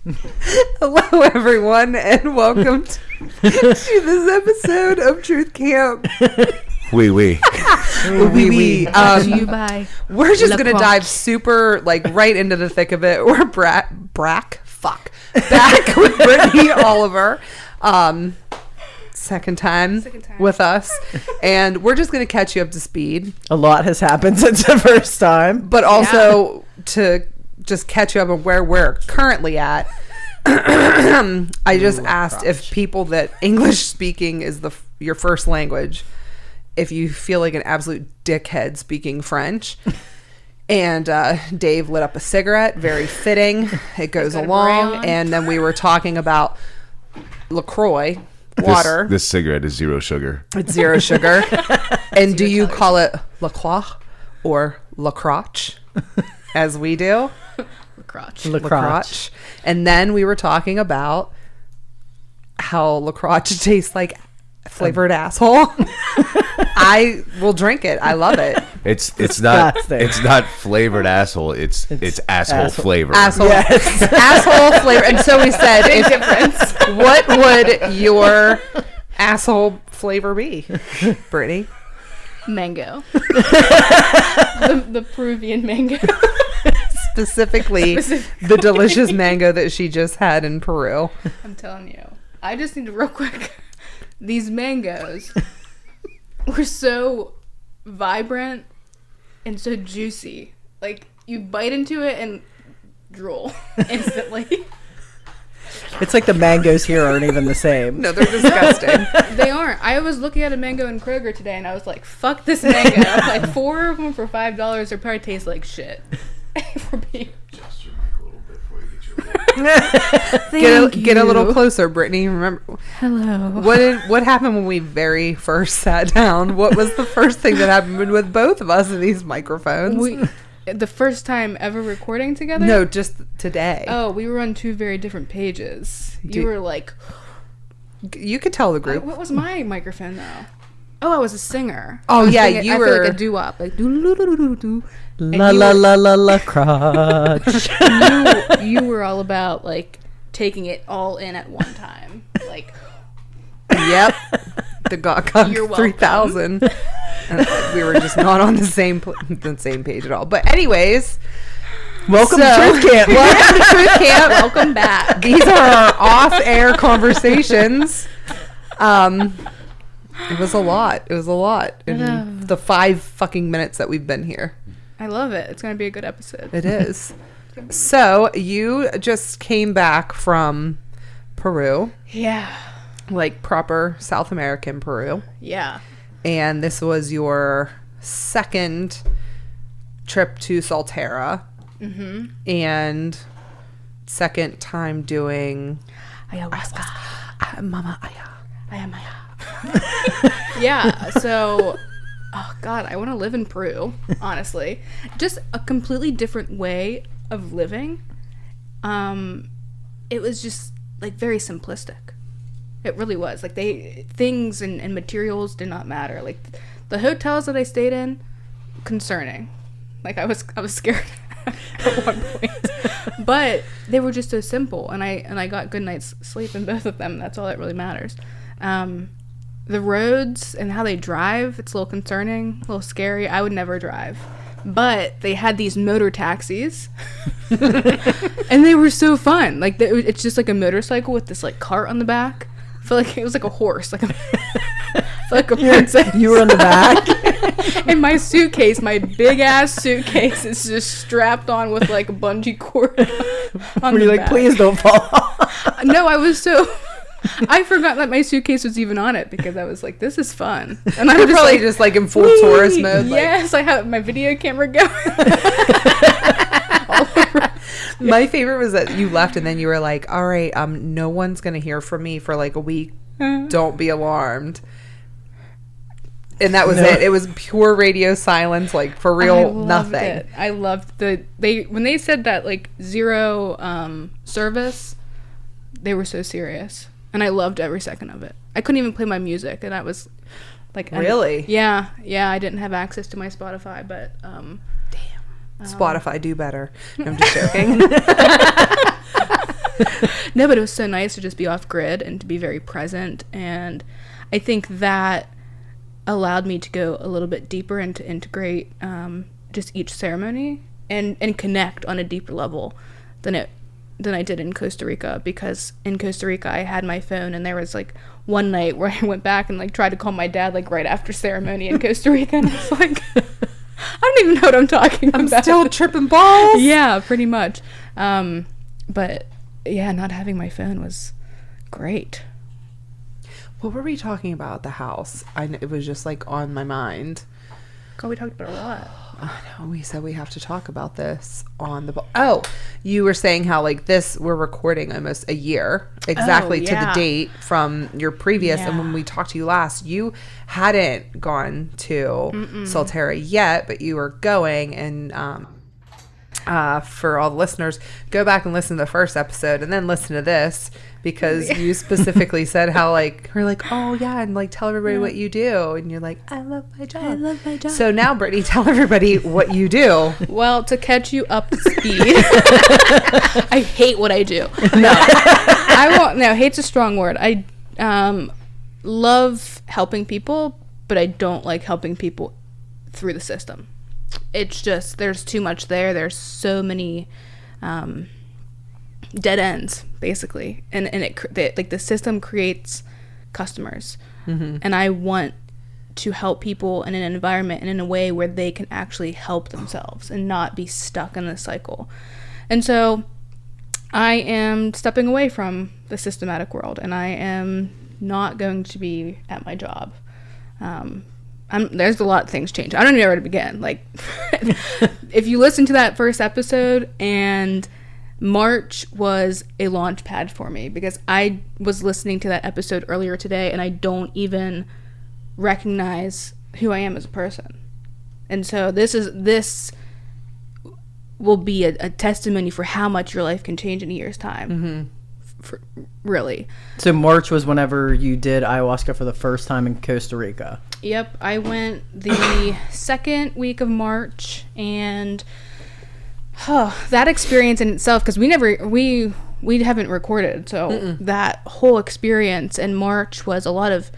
Hello, everyone, and welcome to this episode of Truth Camp. We. To you by We're just La gonna Croix. dive super right into the thick of it. We're back with Brittany Oliver, second time with us, and we're just gonna catch you up to speed, A lot has happened since the first time. but also to just catch you up on where we're currently at. I just asked if people that English speaking is your first language, if you feel like an absolute dickhead speaking French. And Dave lit up a cigarette, very fitting. It goes along. And then we were talking about LaCroix water. This cigarette is zero sugar. It's zero sugar. And do you call it LaCroix or LaCroix as we do? LaCroix. And then we were talking about how LaCroix tastes like flavored asshole. I will drink it. I love it. It's not flavored asshole. It's asshole flavor. Asshole, asshole flavor. And so we said, what would your asshole flavor be, Brittany? mango. the Peruvian mango. Specifically, the delicious mango that she just had in Peru. I'm telling you. I just need to real quick. These mangoes were so vibrant and so juicy. Like, you bite into it and drool instantly. It's like the mangoes here aren't even the same. No, they're disgusting. They aren't. I was looking at a mango in Kroger today and I was like, fuck this mango. Like, 4 of them for $5. They probably taste like shit. For being... Just your mic a little bit before you get your Get a little closer, Brittany. Remember, Hello. what happened when we very first sat down? What was the first thing that happened with both of us in these microphones? The first time ever recording together? No, just today. Oh, we were on 2 very different pages. You were like... You could tell the group. What was my microphone, though? Oh, I was a singer. Oh, yeah, I feel like a doo-wop. Like, doo-doo-doo-doo-doo. La la la la la crotch. You were all about, like, taking it all in at one time. Like... Yep. The Gawk You're welcome. 3000. And we were just not on the same page at all. But anyways, Welcome to Truth Camp. Welcome to Truth Camp. Welcome back. These are our off-air conversations. It was a lot. In the 5 fucking minutes that we've been here. I love it. It's going to be a good episode. It is. So you just came back from Peru. Yeah. Like proper South American Peru. Yeah. And this was your second trip to Solterra. Mm-hmm. And second time doing Ayahuasca. Mama Aya. Yeah. So, oh God, I want to live in Peru, honestly. Just a completely different way of living. It was just like very simplistic. It really was. Like, things and materials did not matter. Like, the hotels that I stayed in, concerning. Like, I was scared at one point. But they were just so simple, and I got good night's sleep in both of them. That's all that really matters. The roads and how they drive, it's a little concerning, a little scary. I would never drive. But they had these motor taxis, and they were so fun. Like, it's just like a motorcycle with this, like, cart on the back. I feel like it was like a horse, like a princess. You were on the back. And my suitcase, my big ass suitcase, is just strapped on with like a bungee cord. Were you like, please don't fall off? No, I forgot that my suitcase was even on it because I was like, this is fun. And I was Probably just like in full tourist mode. Yes, I have my video camera going. My favorite was that you left and then you were like, all right, no one's gonna hear from me for like a week. Don't be alarmed. And that was it. It was pure radio silence, like for real, nothing. I loved when they said that, like, 0 service, they were so serious. And I loved every second of it. I couldn't even play my music, and I was like, really? Yeah, I didn't have access to my Spotify, but Spotify, do better. No, I'm just joking. No, but it was so nice to just be off grid and to be very present. And I think that allowed me to go a little bit deeper and to integrate just each ceremony and connect on a deeper level than I did in Costa Rica, because in Costa Rica I had my phone, and there was like one night where I went back and like tried to call my dad like right after ceremony in Costa Rica, and I was like, I don't even know what I'm talking about. I'm still tripping balls. Yeah, pretty much. But yeah, not having my phone was great. What were we talking about at the house? It was just like on my mind. God, we talked about a lot. I know, we said we have to talk about this on the... Oh, you were saying how like this, we're recording almost a year exactly to the date from your previous, and when we talked to you last, you hadn't gone to Solterra yet, but you were going, and for all the listeners, go back and listen to the first episode and then listen to this, because you specifically said how like we're like, oh yeah, and like tell everybody what you do, and you're like, I love my job. So now, Brittany, tell everybody what you do. Well, to catch you up to speed, I hate what I do. No, I won't. No, hate's a strong word. I love helping people, but I don't like helping people through the system. It's just, there's too much there. There's so many dead ends, basically, and like the system creates customers, and I want to help people in an environment and in a way where they can actually help themselves and not be stuck in this cycle. And so I am stepping away from the systematic world, and I am not going to be at my job. There's a lot of things change. I don't even know where to begin. Like, if you listen to that first episode, and March was a launch pad for me, because I was listening to that episode earlier today, and I don't even recognize who I am as a person. And so this will be a testimony for how much your life can change in a year's time. Really. So March was whenever you did ayahuasca for the first time in Costa Rica. Yep, I went the second week of March, and that experience in itself, because we haven't recorded, so that whole experience in March was a lot of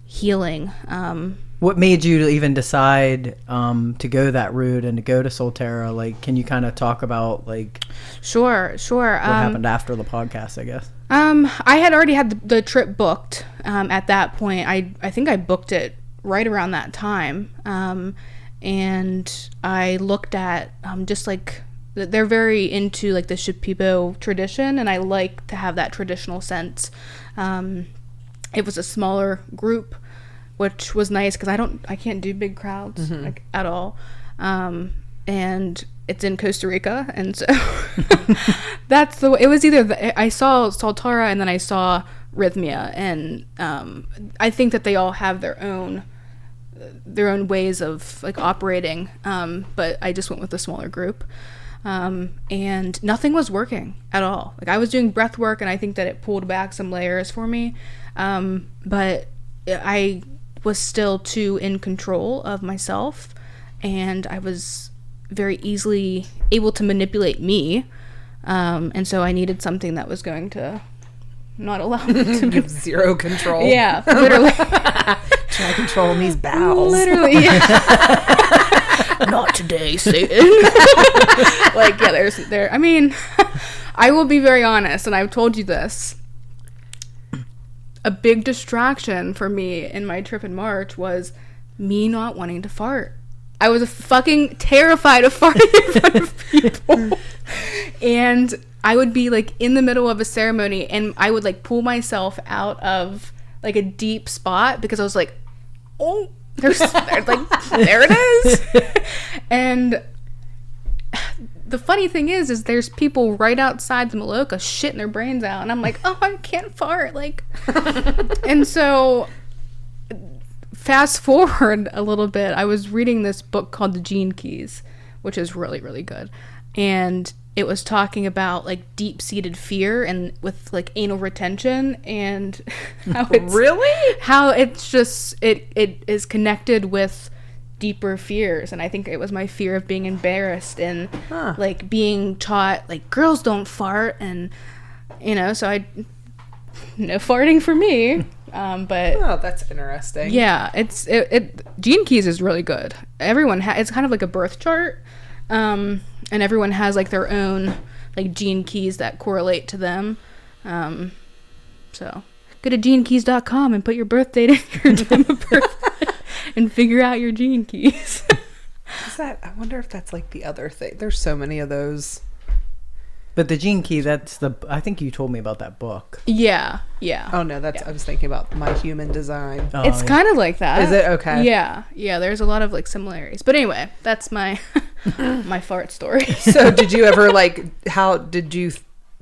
healing. What made you even decide to go that route and to go to Solterra? Like, can you kind of talk about like... Sure. What happened after the podcast, I guess? I had already had the trip booked at that point. I think I booked it right around that time. And I looked at just like... They're very into like the Shipibo tradition, and I like to have that traditional sense. It was a smaller group, which was nice because I can't do big crowds like at all. And it's in Costa Rica, and so that's the way. It was either I saw Solterra and then I saw Rhythmia, and I think that they all have their own ways of like operating, but I just went with a smaller group. And nothing was working at all. Like, I was doing breath work, and I think that it pulled back some layers for me. But I was still too in control of myself, and I was very easily able to manipulate me. And so I needed something that was going to not allow me to give zero control. Yeah, literally. Try controlling these bowels. Literally. Yeah. Not today, Satan. Like, yeah, I mean, I will be very honest, and I've told you this. A big distraction for me in my trip in March was me not wanting to fart. I was fucking terrified of farting in front of people. And I would be like in the middle of a ceremony, and I would like pull myself out of like a deep spot because I was like, oh, there's like, there it is. And the funny thing is there's people right outside the Maloka shitting their brains out, and I'm like, oh, I can't fart, like. And so fast forward a little bit, I was reading this book called The Gene Keys, which is really, really good, and it was talking about like deep-seated fear and with like anal retention, and how it's just it is connected with deeper fears. And I think it was my fear of being embarrassed and like being taught like girls don't fart, and So no farting for me. But oh, that's interesting. Yeah, Gene Keys is really good. Everyone it's kind of like a birth chart, and everyone has like their own like gene keys that correlate to them. So go to genekeys.com and put your birth date in your time of birth and figure out your gene keys. I wonder if that's like the other thing. There's so many of those. But the gene key, I think you told me about that book. Yeah. Oh no, I was thinking about My Human Design. Oh, it's kind of like that. Is it? Okay. Yeah. There's a lot of like similarities. But anyway, that's my my fart story. So did you ever like? How did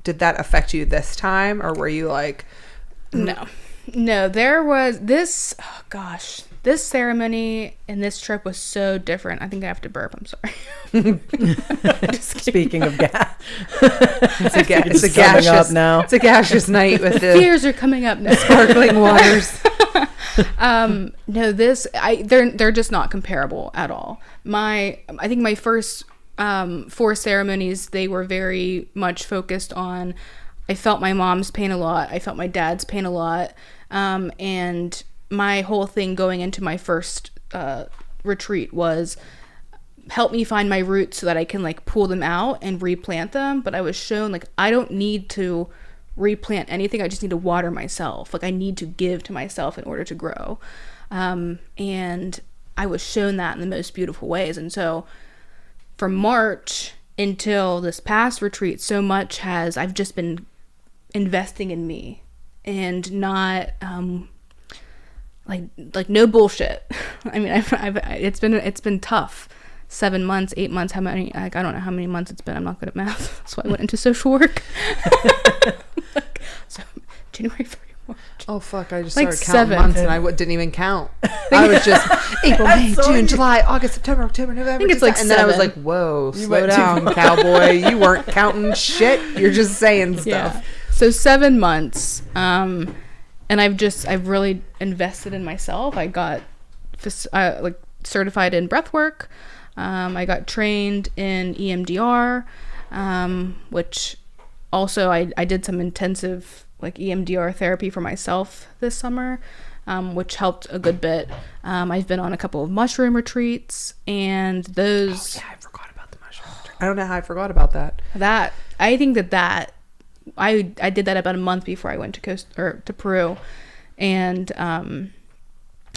that affect you this time, or were you like? No. There was this. Oh gosh. This ceremony and this trip was so different. I think I have to burp. I'm sorry. Speaking of gas, it's a gaseous up now. It's a gaseous night with the tears are coming up now. Sparkling waters. No, they're just not comparable at all. I think my first 4 ceremonies, they were very much focused on. I felt my mom's pain a lot. I felt my dad's pain a lot, and my whole thing going into my first retreat was help me find my roots so that I can like pull them out and replant them. But I was shown like I don't need to replant anything. I just need to water myself. Like I need to give to myself in order to grow. And I was shown that in the most beautiful ways. And so from March until this past retreat, so much I've just been investing in me and not like no bullshit. I mean, it's been tough. 7 months, 8 months, how many? Like I don't know how many months it's been. I'm not good at math, that's why I went into social work. So January, February, March. Oh fuck! I just like started counting 7. months and I didn't even count. I was just April, May, June, July, August, September, October, November. I think it's like and then I was 7. like, whoa, slow down, cowboy. You weren't counting shit. You're just saying stuff. Yeah. So 7 months. And I've really invested in myself. I got certified in breath work. I got trained in EMDR, which also I did some intensive like EMDR therapy for myself this summer, which helped a good bit. I've been on a couple of mushroom retreats, and those. Oh, yeah, I forgot about the mushroom retreat. I don't know how I forgot about that. I think that I did that about a month before I went to Peru, and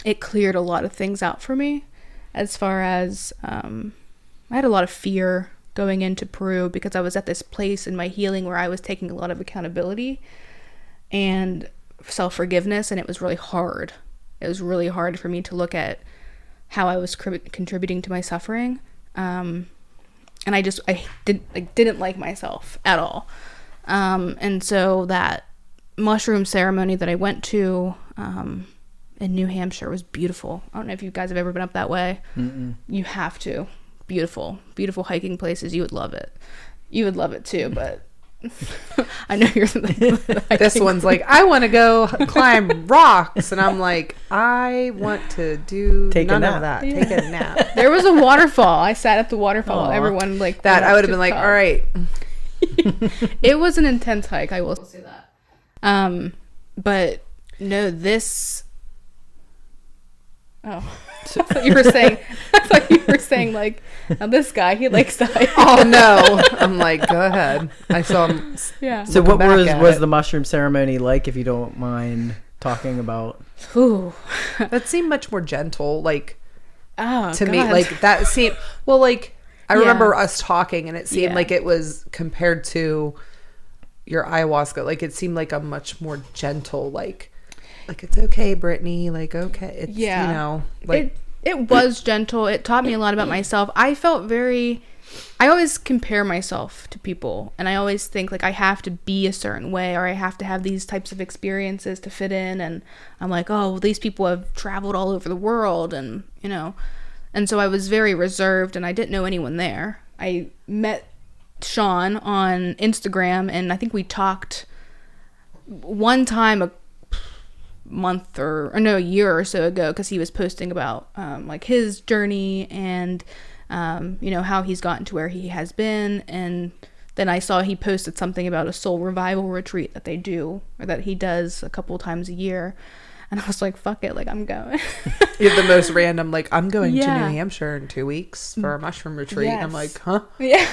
it cleared a lot of things out for me. As far as I had a lot of fear going into Peru because I was at this place in my healing where I was taking a lot of accountability and self-forgiveness, and it was really hard. It was really hard for me to look at how I was contributing to my suffering, and I didn't like myself at all. And so that mushroom ceremony that I went to in New Hampshire was beautiful. I don't know if you guys have ever been up that way. Mm-mm. You have to. Beautiful hiking places. You would love it. You would love it too, but I know you're this one's like, I want to go climb rocks, and I'm like, I want to do none of that. Yeah. Take a nap. There was a waterfall. I sat at the waterfall. Aww. Everyone like that. I would have been like, all right. It was an intense hike, I will say that. But no, this. Oh, I thought you were saying like, now this guy, he likes to hike. Oh no! I'm like, go ahead. I saw him. Yeah. So what was the mushroom ceremony like, if you don't mind talking about? Ooh, that seemed much more gentle. Like, to me, like that seemed like. I remember us talking, and it seemed like it was compared to your ayahuasca. Like it seemed like a much more gentle, like it's okay, Brittany. Like okay, it's you know, like it was gentle. It taught me a lot about myself. I felt I always compare myself to people, and I always think like I have to be a certain way, or I have to have these types of experiences to fit in. And I'm like, oh, well, these people have traveled all over the world, and you know. And so I was very reserved, and I didn't know anyone there. I met Sean on Instagram, and I think we talked one time a year or so ago, because he was posting about like his journey and you know how he's gotten to where he has been, and then I saw he posted something about a soul revival retreat that they do, or that he does a couple times a year. And I was like, fuck it, like, I'm going. You have the most random, like, I'm going to New Hampshire in 2 weeks for a mushroom retreat. Yes. I'm like, huh? Yeah.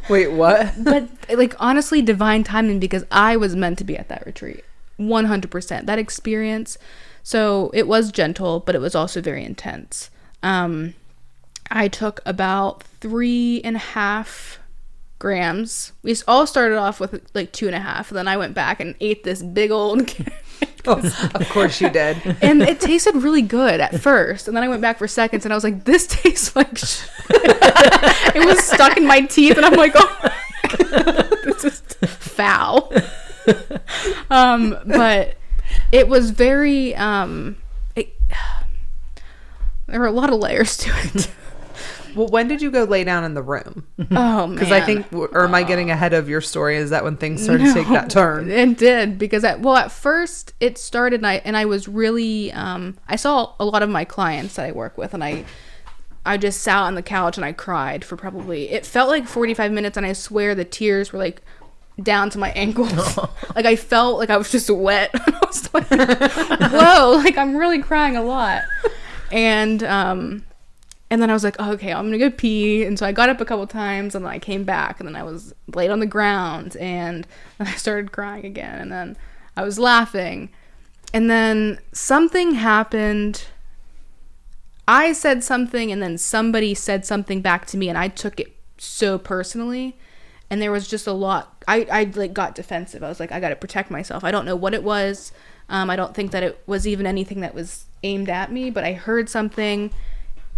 Wait, what? But, like, honestly, divine timing, because I was meant to be at that retreat. 100%. That experience. So it was gentle, but it was also very intense. I took about 3.5 grams. We all started off with like 2.5, and then I went back and ate this big old Of course you did. and it tasted really good at first, and then I went back for seconds and I was like, this tastes like shit. It was stuck in my teeth, and I'm like, oh my God, this is foul. But it was very there were a lot of layers to it. Well, when did you go lay down in the room? Oh, man. Because I think, or am I getting ahead of your story? Is that when things started to take that turn? It did, because at first it started, and I was really, I saw a lot of my clients that I work with, and I just sat on the couch and I cried for probably, it felt like 45 minutes, and I swear the tears were like down to my ankles. Like, I felt like I was just wet. I was like, whoa, like, I'm really crying a lot. And then I was like, oh, okay, I'm going to go pee. And so I got up a couple times, and then I came back, and then I was laid on the ground, and then I started crying again, and then I was laughing. And then something happened. I said something, and then somebody said something back to me, and I took it so personally. And there was just a lot. I like got defensive. I was like, I got to protect myself. I don't know what it was. I don't think that it was even anything that was aimed at me, but I heard something,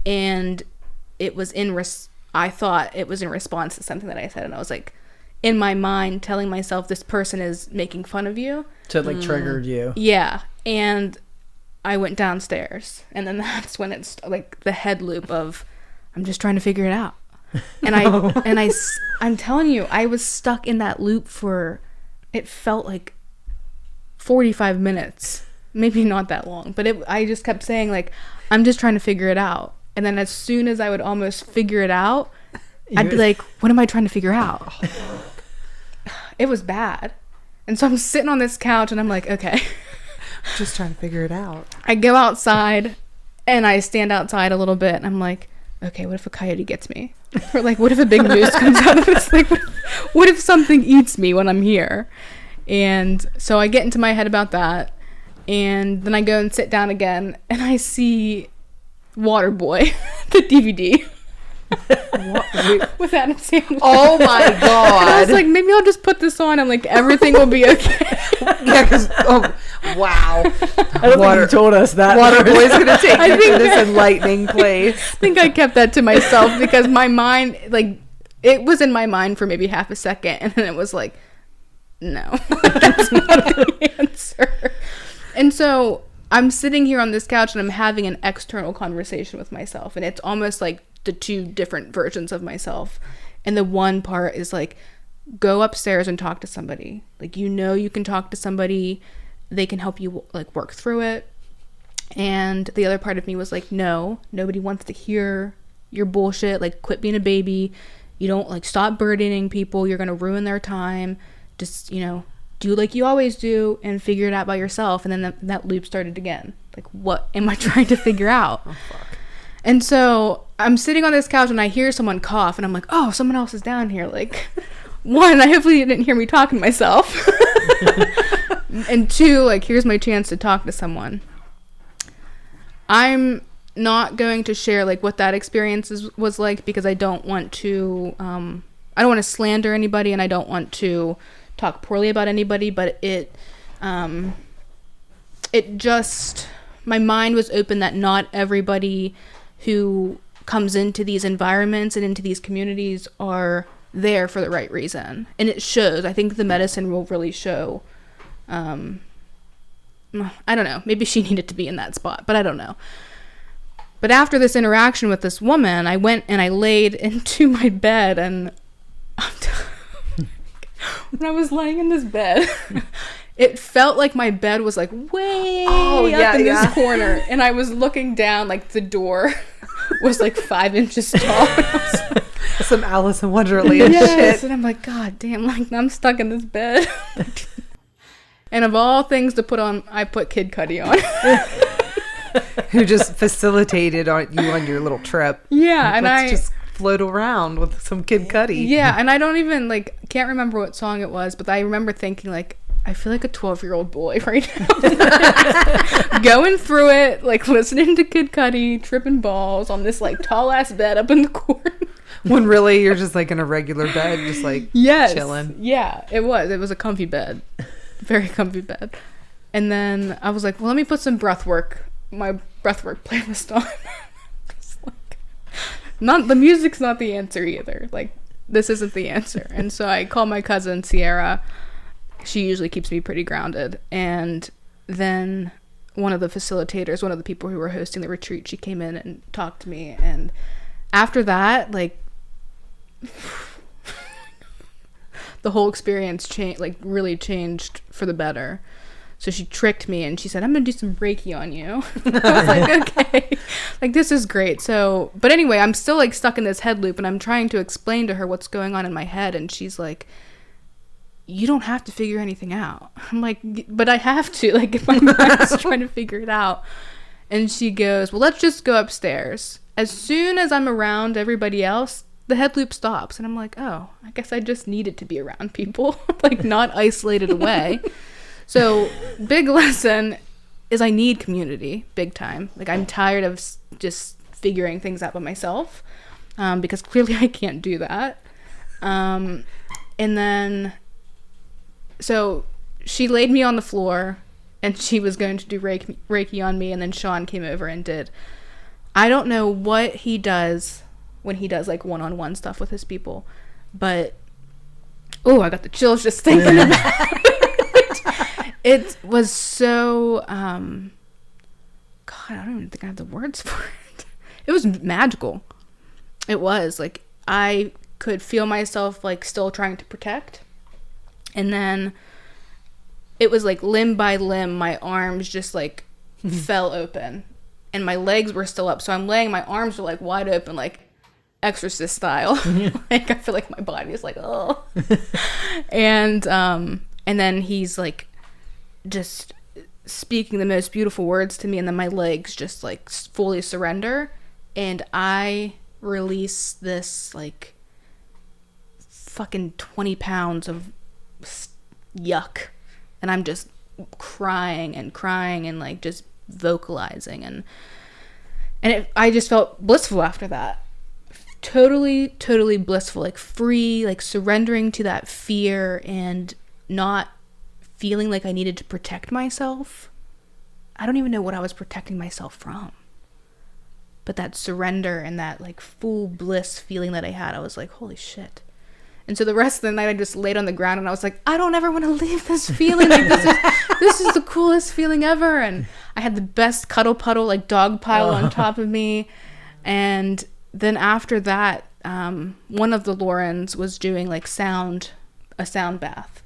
and it was I thought it was in response to something that I said, and I was like, in my mind, telling myself, this person is making fun of you. So it like triggered you. Yeah. And I went downstairs, and then that's when it's like the head loop of, I'm just trying to figure it out. And I'm telling you, I was stuck in that loop for, it felt like 45 minutes, maybe not that long, but I just kept saying, like, I'm just trying to figure it out. And then as soon as I would almost figure it out, I'd be like, what am I trying to figure out? It was bad. And so I'm sitting on this couch, and I'm like, okay. Just trying to figure it out. I go outside, and I stand outside a little bit, and I'm like, okay, what if a coyote gets me? Or like, what if a big moose comes out of this? Like, what if something eats me when I'm here? And so I get into my head about that, and then I go and sit down again, and I see Waterboy, the DVD. With Adam Sandler. Oh my God. And I was like, maybe I'll just put this on, and like everything will be okay. Yeah, because, oh, wow. I don't think you told us that. Waterboy's going to take you to this enlightening place. I think I kept that to myself, because my mind, like, it was in my mind for maybe half a second, and then it was like, no, that's not the answer. And so I'm sitting here on this couch, and I'm having an external conversation with myself, and it's almost like the two different versions of myself. And the one part is like, go upstairs and talk to somebody. Like, you can talk to somebody, they can help you like work through it. And the other part of me was like, no, nobody wants to hear your bullshit. Like, quit being a baby. You don't, like, stop burdening people. You're gonna ruin their time. Just, do like you always do and figure it out by yourself. And then that loop started again. Like, what am I trying to figure out? Oh, fuck. And so I'm sitting on this couch, and I hear someone cough, and I'm like, oh, someone else is down here. Like, one, I hopefully didn't hear me talking to myself. And two, like, here's my chance to talk to someone. I'm not going to share like what that experience was like, because I don't want to slander anybody, and I don't want to talk poorly about anybody, but it just, my mind was open that not everybody who comes into these environments and into these communities are there for the right reason. And it shows. I think the medicine will really show. I don't know. Maybe she needed to be in that spot, but I don't know. But after this interaction with this woman, I went and I laid into my bed, and when I was laying in this bed, it felt like my bed was like way up in this corner, and I was looking down, like the door was like 5 inches tall. Some Alice in Wonderland shit. And I'm like, God damn, like I'm stuck in this bed. And of all things to put on, I put Kid Cudi on. Who just facilitated you on your little trip. Yeah, and Let's just float around with some Kid Cudi. Yeah, and I don't even, like, can't remember what song it was, but I remember thinking, like, I feel like a 12-year-old boy right now. Going through it, like, listening to Kid Cudi, tripping balls on this, like, tall-ass bed up in the corner. When really you're just, like, in a regular bed, just, like, chilling. Yeah, it was. It was a comfy bed. Very comfy bed. And then I was like, well, let me put some my breathwork playlist on. Not the music's not the answer either. Like, this isn't the answer. And so I called my cousin Sierra. She usually keeps me pretty grounded. And then one of the facilitators, one of the people who were hosting the retreat, she came in and talked to me. And after that, like, the whole experience really changed for the better. So she tricked me and she said, I'm going to do some Reiki on you. I was like, okay. Like, this is great. So, but anyway, I'm still, like, stuck in this head loop and I'm trying to explain to her what's going on in my head. And she's like, you don't have to figure anything out. I'm like, but I have to. Like, if my mind's trying to figure it out. And she goes, well, let's just go upstairs. As soon as I'm around everybody else, the head loop stops. And I'm like, oh, I guess I just needed to be around people. Like, not isolated away. So, big lesson is I need community, big time. Like, I'm tired of just figuring things out by myself, because clearly I can't do that. And then, so she laid me on the floor, and she was going to do Reiki on me, and then Sean came over and did. I don't know what he does when he does, like, one-on-one stuff with his people, but, oh, I got the chills just thinking about it. It was so, God, I don't even think I have the words for it. It was magical. It was, like, I could feel myself, like, still trying to protect. And then it was, like, limb by limb, my arms just, like, fell open. And my legs were still up. So I'm laying, my arms were, like, wide open, like, Exorcist style. Like, I feel like my body is, like, oh. And then he's, like, just speaking the most beautiful words to me, and then my legs just, like, fully surrender, and I release this, like, fucking 20 pounds of yuck, and I'm just crying and like just vocalizing, and I just felt blissful after that. Totally blissful, like free, like surrendering to that fear and not feeling like I needed to protect myself. I don't even know what I was protecting myself from. But that surrender and that, like, full bliss feeling that I had, I was like, holy shit. And so the rest of the night I just laid on the ground and I was like, I don't ever want to leave this feeling. Like, this is the coolest feeling ever. And I had the best cuddle puddle, like, dog pile on top of me. And then after that, one of the Laurens was doing, like, a sound bath.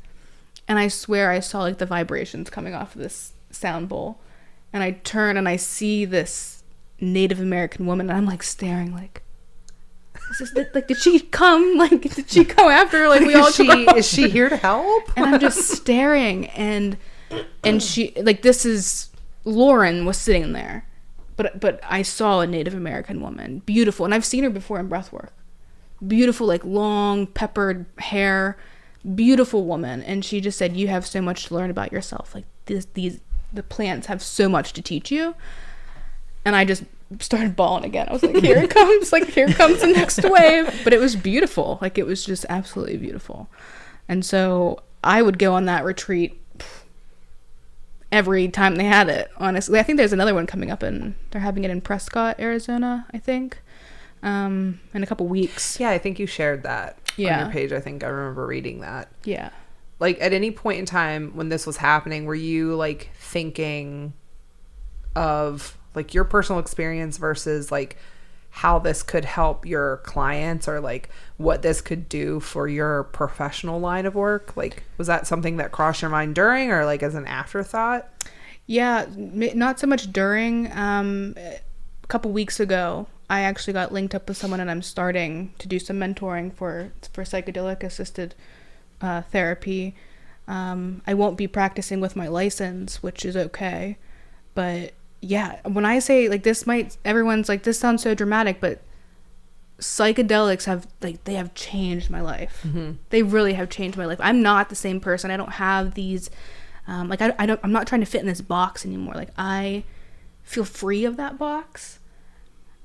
And I swear I saw, like, the vibrations coming off of this sound bowl. And I turn and I see this Native American woman, and I'm, like, staring, like, like, did she come? Like, did she come after her? Like, we all is she here to help? And I'm just staring, and she, like, this is, Lauren was sitting there. But I saw a Native American woman, beautiful. And I've seen her before in breathwork. Beautiful, like, long, peppered hair. Beautiful woman. And she just said, you have so much to learn about yourself. Like, the plants have so much to teach you. And I just started bawling again. I was like, here it comes. Like, here comes the next wave. But it was beautiful. Like, it was just absolutely beautiful. And so I would go on that retreat every time they had it, honestly. I think there's another one coming up, and they're having it in Prescott, Arizona, I think, in a couple weeks. Yeah, I think you shared that on your page. I think I remember reading that. Yeah. Like, at any point in time when this was happening, were you, like, thinking of, like, your personal experience versus, like, how this could help your clients, or, like, what this could do for your professional line of work? Like, was that something that crossed your mind during, or, like, as an afterthought? Yeah, not so much during. A couple weeks ago, I actually got linked up with someone, and I'm starting to do some mentoring for psychedelic assisted therapy. I won't be practicing with my license, which is okay. But yeah, when I say like this everyone's like, this sounds so dramatic, but psychedelics they have changed my life. Mm-hmm. They really have changed my life. I'm not the same person. I don't have these, I'm not trying to fit in this box anymore. Like, I feel free of that box.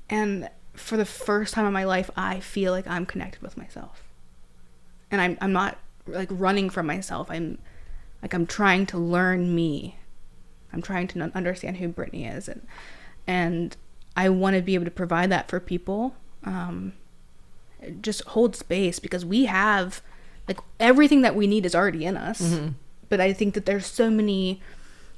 And for the first time in my life, I feel like I'm connected with myself. And I'm not like running from myself. I'm trying to learn me. I'm trying to understand who Brittany is, and I want to be able to provide that for people. Just hold space, because we have like everything that we need is already in us. Mm-hmm. But I think that there's so many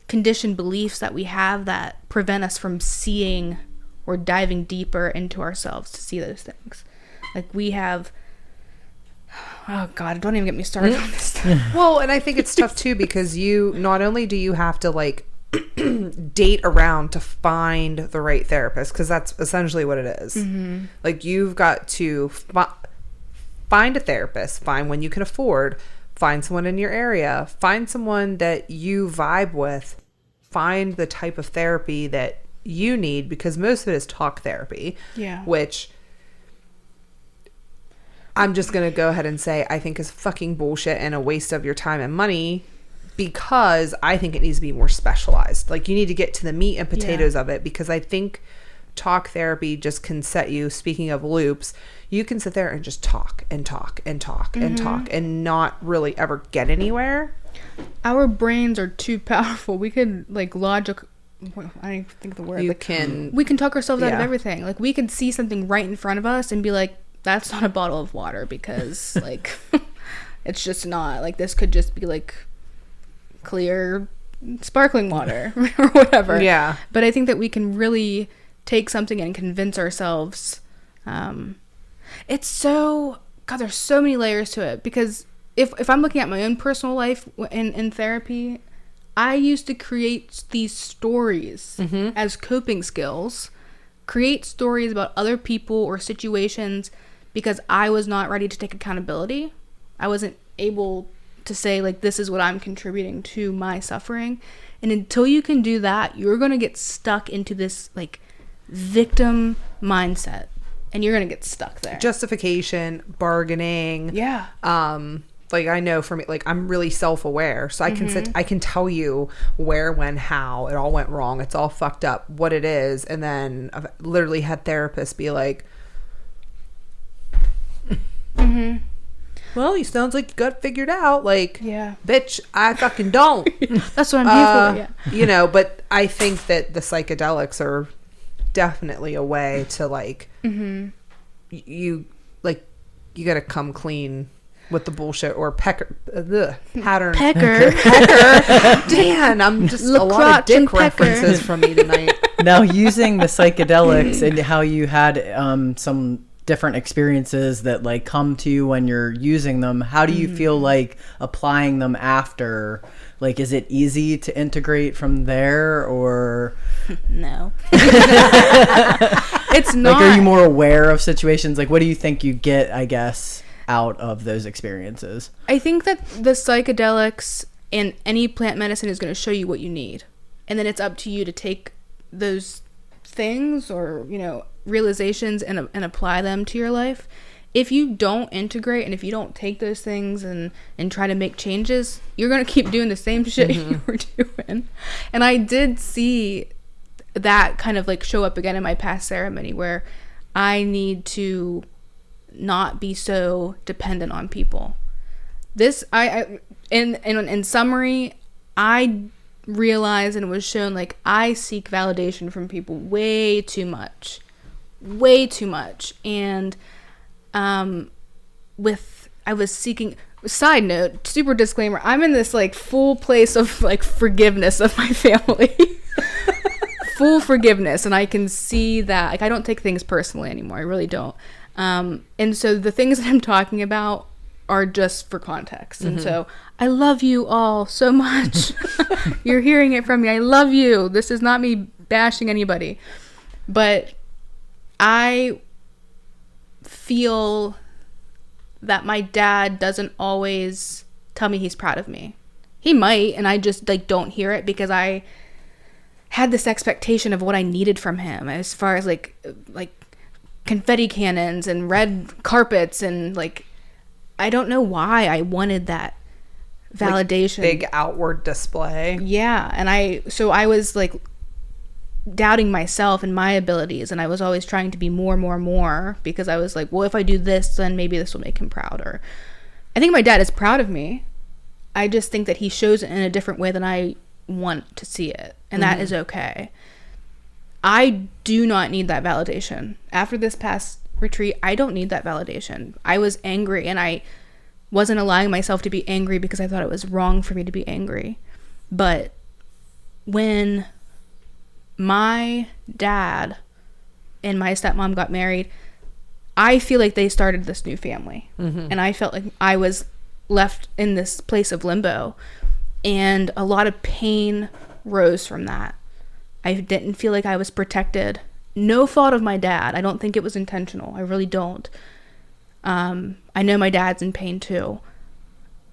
conditioned beliefs that we have that prevent us from seeing or diving deeper into ourselves to see those things. Like, we have, oh God, don't even get me started on this stuff. Well, and I think it's tough too, because you, not only do you have to like date around to find the right therapist, because that's essentially what it is. Mm-hmm. Like, you've got to find a therapist, find one you can afford, find someone in your area, find someone that you vibe with, find the type of therapy that you need, because most of it is talk therapy. Yeah. Which I'm just going to go ahead and say I think is fucking bullshit and a waste of your time and money, because I think it needs to be more specialized. Like, you need to get to the meat and potatoes of it, because I think talk therapy just can set you, speaking of loops, you can sit there and just talk and talk and talk and talk and not really ever get anywhere. Our brains are too powerful. We could like logic, I don't think the word. We can talk ourselves out of everything. Like, we could see something right in front of us and be like, that's not a bottle of water, because like it's just not. Like, this could just be like clear sparkling water or whatever. Yeah. But I think that we can really take something and convince ourselves. It's so, God, there's so many layers to it, because if I'm looking at my own personal life in therapy, I used to create these stories as coping skills, create stories about other people or situations, because I was not ready to take accountability. I wasn't able to say, like, this is what I'm contributing to my suffering. And until you can do that, you're going to get stuck into this like victim mindset, and you're going to get stuck there. Justification, bargaining. Yeah. Like, I know for me, like, I'm really self-aware, so I can tell you where, when, how it all went wrong. It's all fucked up, what it is. And then I've literally had therapists be like, well, you sounds like you got it figured out. Like, yeah, bitch, I fucking don't. That's what I'm here for. Yeah. You know, but I think that the psychedelics are definitely a way to like, you got to come clean with the bullshit or pattern. Pecker. Dan, I'm just a lot of dick references from me tonight. Now, using the psychedelics and how you had some different experiences that like come to you when you're using them, how do you feel like applying them after? Like, is it easy to integrate from there, or no? It's not. Like, are you more aware of situations? Like, what do you think you get, I guess, out of those experiences? I think that the psychedelics and any plant medicine is going to show you what you need, and then it's up to you to take those things or, you know, realizations and apply them to your life. If you don't integrate and if you don't take those things and try to make changes, you're going to keep doing the same shit you were doing. And I did see that kind of like show up again in my past ceremony, where I need to not be so dependent on people. This, in summary, I realized and was shown, like, I seek validation from people way too much. And I was seeking, side note, super disclaimer, I'm in this like full place of like forgiveness of my family. Full forgiveness, and I can see that, like, I don't take things personally anymore. I really don't. And so the things that I'm talking about are just for context. And so I love you all so much. You're hearing it from me. I love you. This is not me bashing anybody. But I feel that my dad doesn't always tell me he's proud of me. He might, and I just like don't hear it because I had this expectation of what I needed from him as far as like confetti cannons and red carpets, and like I don't know why I wanted that validation. Like big outward display. Yeah, and I was like doubting myself and my abilities, and I was always trying to be more because I was like, well, if I do this, then maybe this will make him proud. Or I think my dad is proud of me. I just think that he shows it in a different way than I want to see it, and that is okay. I do not need that validation. After this past retreat, I don't need that validation. I was angry, and I wasn't allowing myself to be angry because I thought it was wrong for me to be angry. But when my dad and my stepmom got married, I feel like they started this new family. And I felt like I was left in this place of limbo, and a lot of pain rose from that. I didn't feel like I was protected. No fault of my dad. I don't think it was intentional. I really don't. I know my dad's in pain too,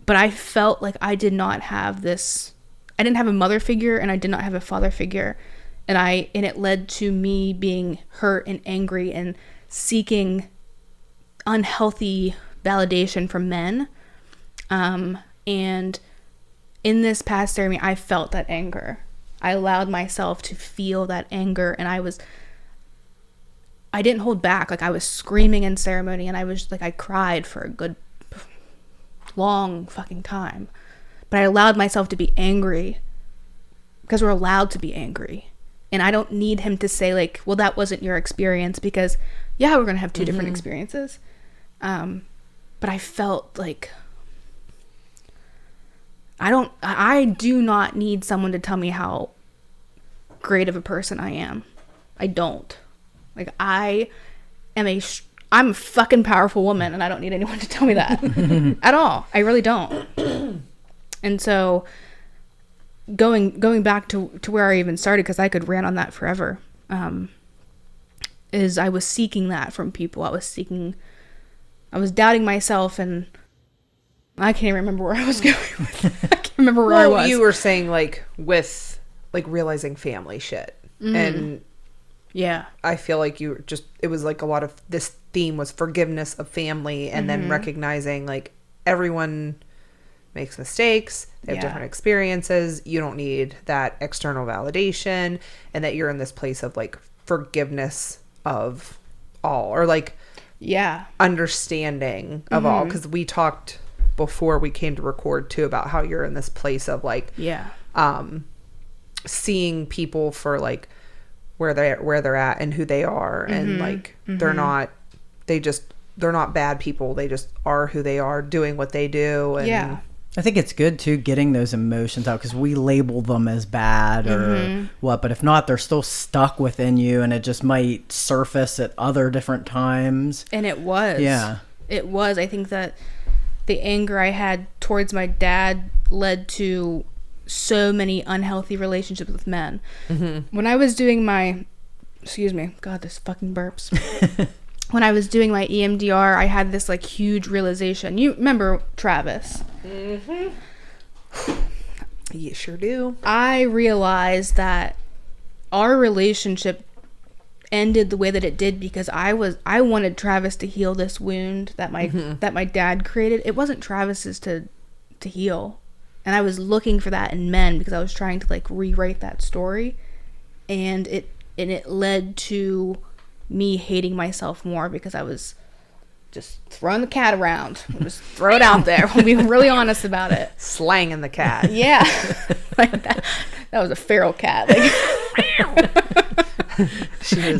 but I felt like I did not have this. I didn't have a mother figure, and I did not have a father figure, and it led to me being hurt and angry and seeking unhealthy validation from men. And in this past ceremony, I felt that anger. I allowed myself to feel that anger, and I didn't hold back. Like, I was screaming in ceremony, and I cried for a good long fucking time. But I allowed myself to be angry because we're allowed to be angry. And I don't need him to say like, well, that wasn't your experience, because yeah, we're going to have two different experiences. But I felt like I do not need someone to tell me how great of a person I am. I don't. Like, I'm a fucking powerful woman, and I don't need anyone to tell me that at all. I really don't. And so going back to where I even started, because I could rant on that forever, is I was seeking that from people. I was doubting myself, and I can't even remember where I was going with it. I can't remember where I was. You were saying like with like realizing family shit. And yeah, I feel like it was like a lot of this theme was forgiveness of family, and then recognizing like everyone makes mistakes, they have different experiences, you don't need that external validation, and that you're in this place of like forgiveness of all, or like understanding of all, because we talked before we came to record too about how you're in this place of like seeing people for like where they're at and who they are, and like they're not bad people, they just are who they are, doing what they do. And I think it's good too getting those emotions out, because we label them as bad or what, but if not, they're still stuck within you, and it just might surface at other different times. And it was I think that the anger I had towards my dad led to so many unhealthy relationships with men. When I was doing my, excuse me, God, this fucking burps. When I was doing my EMDR, I had this like huge realization. You remember Travis? You sure do. I realized that our relationship ended the way that it did because I wanted Travis to heal this wound that my dad created. It wasn't Travis's to heal. And I was looking for that in men because I was trying to like rewrite that story, and it led to me hating myself more because I was just throwing the cat around. Just throw it out there. We'll be really honest about it. Slanging the cat. Yeah. Like that was a feral cat. Like,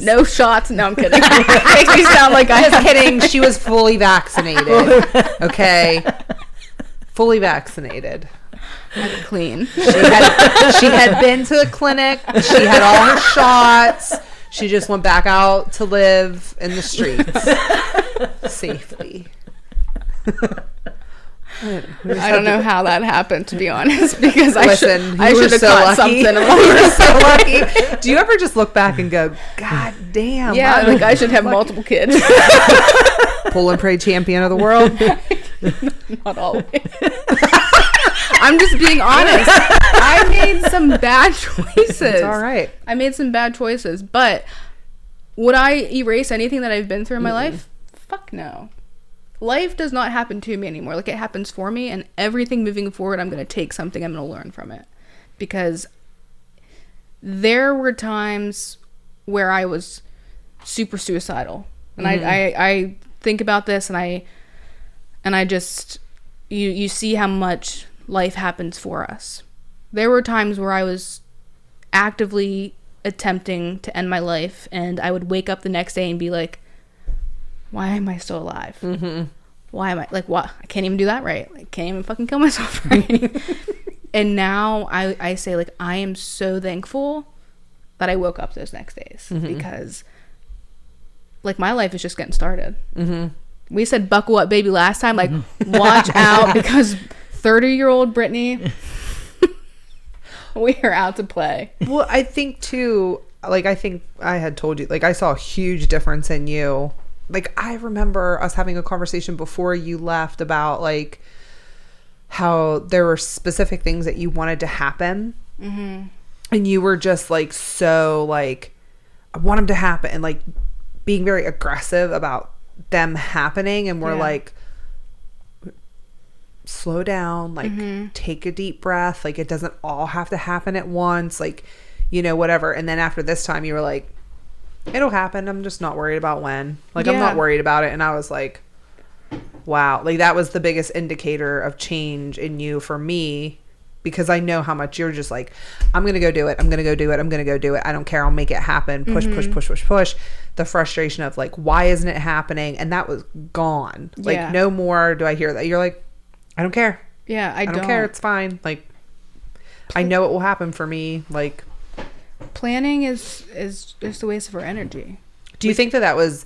no shots. No, I'm kidding. Makes me sound like I'm just kidding. She was fully vaccinated. Okay. Fully vaccinated. I'm clean. She had been to the clinic. She had all her shots. She just went back out to live in the streets safely. I don't know how that happened, to be honest, because I should have so caught lucky. something. You were so lucky. Do you ever just look back and go, God damn? Yeah, like I should have multiple kids. Pull and pray champion of the world. Not always. I'm just being honest. I made some bad choices. It's all right. I made some bad choices, but would I erase anything that I've been through in my life? Fuck no. Life does not happen to me anymore. Like, it happens for me, and everything moving forward, I'm going to take something, I'm going to learn from it. Because there were times where I was super suicidal. And I think about this, and I just, you see how much life happens for us. There were times where I was actively attempting to end my life, and I would wake up the next day and be like, why am I still alive? Why am I, like, what? I can't even do that right. I can't even fucking kill myself right. And now I say, like, I am so thankful that I woke up those next days, because, like, my life is just getting started. We said buckle up, baby, last time. Like, watch out, because 30-year-old Brittany, we are out to play. Well, I think too, like, I think I had told you, like, I saw a huge difference in you. Like, I remember us having a conversation before you left about, like, how there were specific things that you wanted to happen. And you were just, like, so, like, I want them to happen, and, like, being very aggressive about them happening. And we're like, slow down, like, take a deep breath, like, it doesn't all have to happen at once, like, you know, whatever. And then after this time you were like, it'll happen, I'm just not worried about when, like, I'm not worried about it. And I was like, wow, like, that was the biggest indicator of change in you for me, because I know how much you're just like, I'm gonna go do it, I'm gonna go do it, I'm gonna go do it, I don't care, I'll make it happen, push. The frustration of, like, why isn't it happening? And that was gone. Like, no more do I hear that. You're like, I don't care. Yeah, I don't care. It's fine. Like, I know it will happen for me. Like, planning is just a waste of our energy. Do you think that was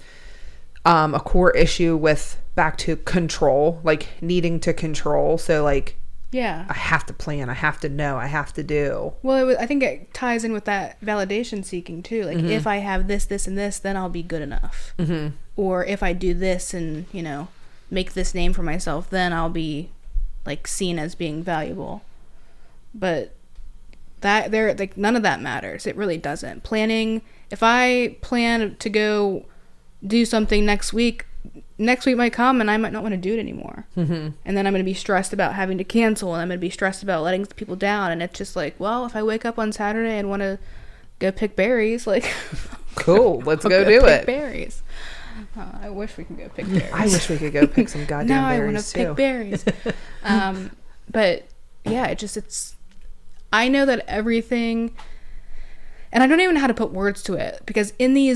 a core issue with back to control, like needing to control? So, like, I have to plan, I have to know, I have to do. Well, I think it ties in with that validation seeking too. Like, if I have this, this, and this, then I'll be good enough. Or if I do this and, you know, make this name for myself, then I'll be, like, seen as being valuable. But that there, like, none of that matters. It really doesn't. Planning, if I plan to go do something next week might come and I might not want to do it anymore. And then I'm going to be stressed about having to cancel, and I'm going to be stressed about letting people down. And it's just like, well, if I wake up on Saturday and want to go pick berries, like, cool, let's go do it. Berries. I wish we could go pick berries. I wish we could go pick some goddamn berries. I want to pick berries. But yeah, it's I know that everything, and I don't even know how to put words to it, because in the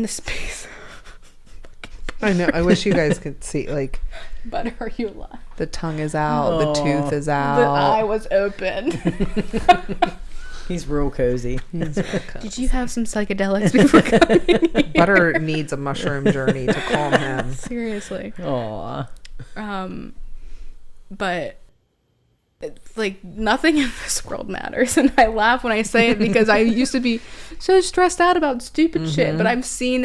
space, I know, I wish you guys could see, like, but are you alive? The tongue is out, the tooth is out, the eye was open. He's real cozy. Did you have some psychedelics before coming here? Butter needs a mushroom journey to calm him. Seriously. Aw. But it's like, nothing in this world matters, and I laugh when I say it, because I used to be so stressed out about stupid shit. But I've seen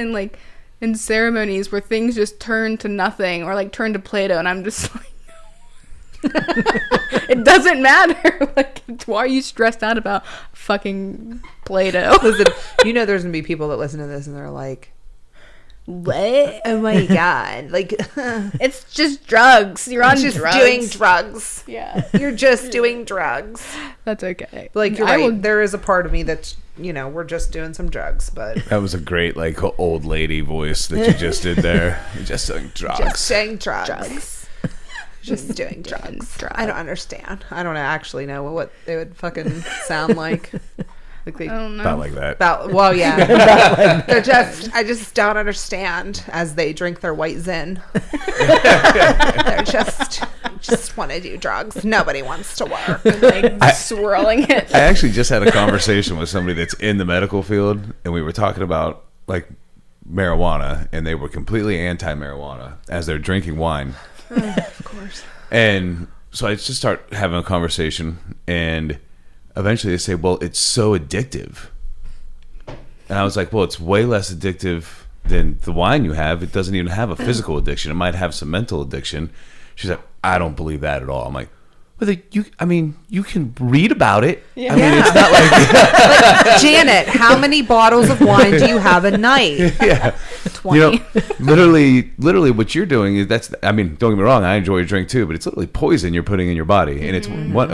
in ceremonies where things just turn to nothing, or, like, turn to Play-Doh, and I'm just like, it doesn't matter. Like, why are you stressed out about fucking Play-Doh? Listen, you know there's gonna be people that listen to this and they're like, what? Oh my god, like, it's just drugs. You're on just drugs. doing drugs. Yeah, you're just doing drugs. That's okay. Like, you're right. There is a part of me that's, you know, we're just doing some drugs, but that was a great, like, old lady voice that you just did there. You're just doing drugs. Just doing drugs. Just doing drugs. I don't understand. I don't actually know what they would fucking sound like. Like, they, I don't know. About like that. Well, yeah. They're just, I just don't understand as they drink their white Zin. They're just want to do drugs. Nobody wants to work. Like, swirling it. I actually just had a conversation with somebody that's in the medical field, and we were talking about, like, marijuana, and they were completely anti-marijuana as they're drinking wine. Of course. And so I just start having a conversation, and eventually they say, well, it's so addictive. And I was like, well, it's way less addictive than the wine you have. It doesn't even have a physical addiction. It might have some mental addiction. She's like, I don't believe that at all. I'm like, well, you can read about it. Yeah. I mean, it's not like... Like, Janet, how many bottles of wine do you have a night? Yeah. 20. You know, literally what you're doing is I mean, don't get me wrong, I enjoy a drink too, but it's literally poison you're putting in your body. And it's what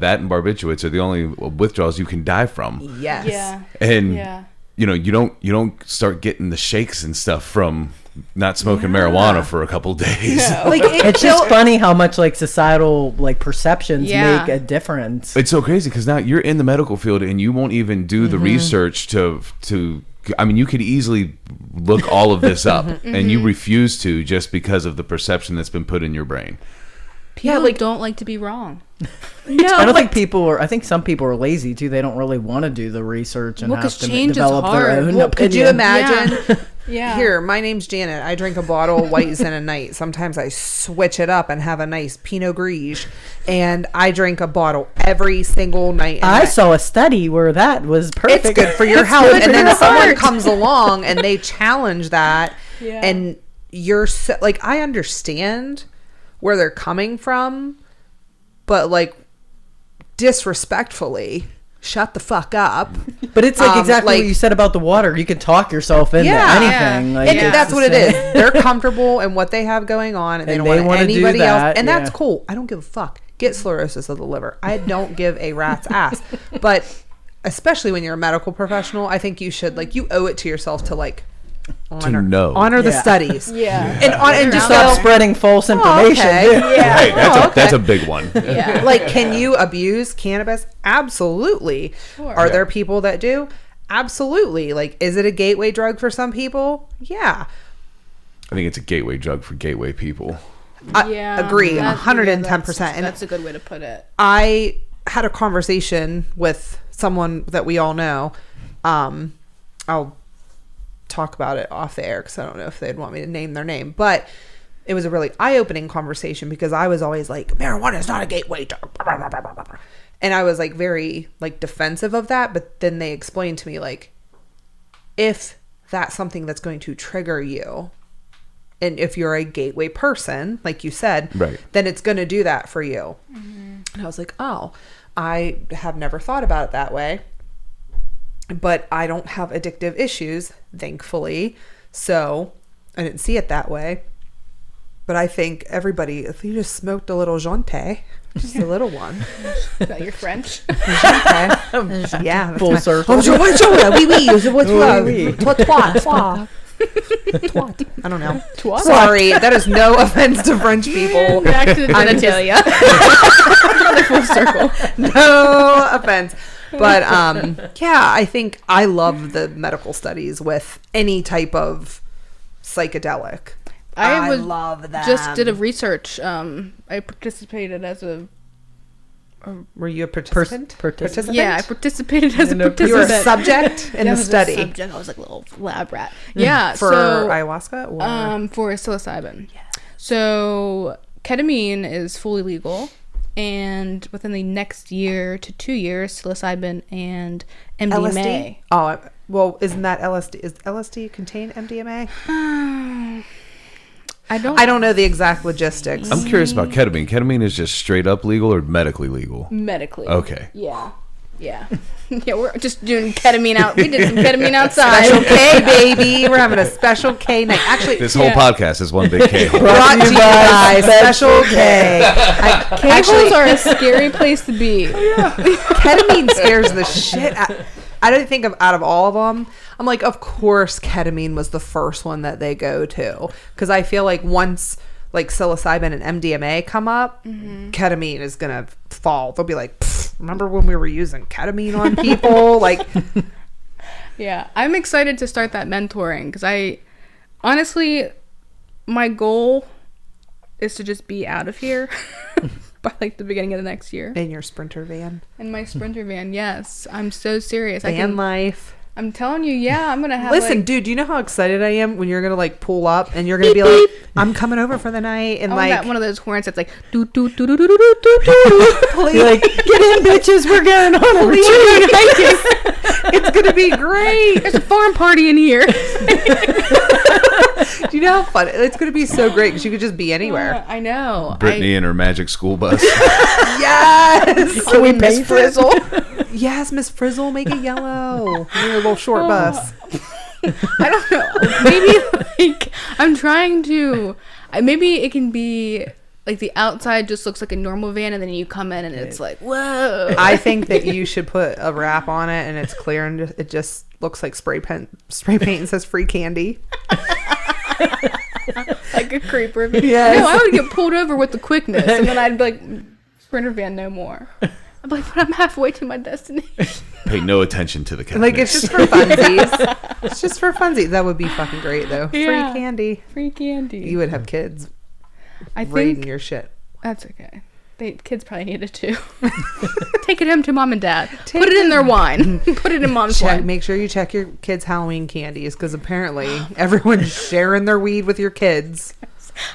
that and barbiturates are the only withdrawals you can die from. Yes. Yeah. And Yeah. you know, you don't start getting the shakes and stuff from not smoking marijuana for a couple of days. Yeah. Like, It's just funny how much like societal like perceptions Yeah. make a difference. It's so crazy because now you're in the medical field and you won't even do the research to I mean, you could easily look all of this up and you refuse to just because of the perception that's been put in your brain. People don't like to be wrong. No, I don't like, think people are. I think some people are lazy too. They don't really want to do the research and Well, have 'cause to change is develop their hard. own well, could you opinion. imagine? Yeah. Here, my name's Janet. I drink a bottle of White Zen a night. Sometimes I switch it up and have a nice Pinot Gris, and I drink a bottle every single night. And I saw a study where that was perfect. it's good for your It's health. good And for then your someone heart. comes along and they challenge that, Yeah. and you're so, like, I understand where they're coming from, but like, disrespectfully, shut the fuck up. But it's like exactly like- what you said about the water. You can talk yourself into Yeah. anything. Yeah. Like, And it's that's the what it same. is. They're comfortable in what they have going on, and they And don't they want wanna do anybody else. that, And that's yeah. cool. I don't give a fuck. Get sclerosis of the liver. I don't give a rat's ass. But especially when you're a medical professional, I think you should, like, you owe it to yourself to, like, honor the Yeah. studies. Yeah. And just Stop go, spreading false information. okay. too. Yeah. Hey, Oh, okay. that's a big one. Yeah. like, can you abuse cannabis? Absolutely. Sure. Are Yeah. there people that do? Absolutely. Like, is it a gateway drug for some people? Yeah. I think it's a gateway drug for gateway people. I agree, That- 110%. yeah, And that's a good way to put it. I had a conversation with someone that we all know. I'll talk about it off the air because I don't know if they'd want me to name their name, but it was a really eye-opening conversation because I was always like, marijuana is not a gateway drug. And I was like very like defensive of that. But then they explained to me, like, if that's something that's going to trigger you, and if you're a gateway person, like you said, Right. then it's going to do that for you. And I was like, oh, I have never thought about it that way. But I don't have addictive issues, thankfully. So I didn't see it that way. But I think everybody, if you just smoked a little Jonte, just a little one. Is that your French? Okay. Yeah. That's Full my- circle. Oh, oui, oui. Oui, oui. Toi. Twat. I don't know. Twat? Sorry, that is no offense to French people. Back to the I'm just- genitalia. Another full circle. No offense. But yeah, I think I love the medical studies with any type of psychedelic. I love that. Just did a research. I participated as a Were you a participant? participant? yeah. I participated as a You were a You were a participant. subject in Yeah, I the was a study subject. I was like a little lab rat. Yeah. for so, ayahuasca. Or? for psilocybin. So ketamine is fully legal, and within the next year to 2 years, psilocybin and MDMA. LSD. Oh, well, isn't that LSD? Is LSD contain MDMA? I I don't know the exact logistics. I'm curious about ketamine. Ketamine is just straight up legal or medically legal? medically. Okay. Yeah. Yeah. Yeah, we're just doing ketamine out. We did some ketamine outside. Special K, baby. We're having a special K night. Actually, This whole podcast is one big K hole. brought to you by Special K. K-holes are a scary place to be. Ketamine scares the shit out. I don't think out of all of them. I'm like, of course, ketamine was the first one that they go to, because I feel like once like psilocybin and MDMA come up, ketamine is gonna fall. They'll be like, remember when we were using ketamine on people? Like, Yeah, I'm excited to start that mentoring because I honestly, my goal is to just be out of here by like the beginning of the next year in your Sprinter van, in my Sprinter van. Yes, I'm so serious. van life. I'm telling you, yeah, I'm gonna have. Listen, like, dude, do you know how excited I am when you're gonna like pull up and you're gonna be like, I'm coming over for the night, and I like want one of those horns that's like doo doo doo doo doo doo doo doo. You're like, get in, bitches. We're going on a retreat. it's gonna be great. There's a farm party in here. Do you know how fun it's gonna be? So great because you could just be anywhere. I know. Brittany and her magic school bus. Yes. Can we Miss Frizzle? Yes, Miss Frizzle, make it yellow. Your little short bus. I don't know. Maybe like I'm trying to. Maybe it can be like the outside just looks like a normal van, and then you come in and it's like whoa. I think that you should put a wrap on it, and it's clear, and it just looks like spray paint, and says free candy. Like a creeper. Yes. No, I would get pulled over with the quickness, and then I'd be like, Sprinter van, no more. I'm like, but I'm halfway to my destination. Pay no attention to the cabinets. Like, it's just for funsies. It's just for funsies. That would be fucking great, though. Yeah. Free candy. Free candy. You would have kids I raiding think your shit. that's okay. Kids probably need it too. Take it home to mom and dad. Take Put it in it- their wine. Put it in mom's wine. Make sure you check your kids' Halloween candies, because apparently everyone's sharing their weed with your kids.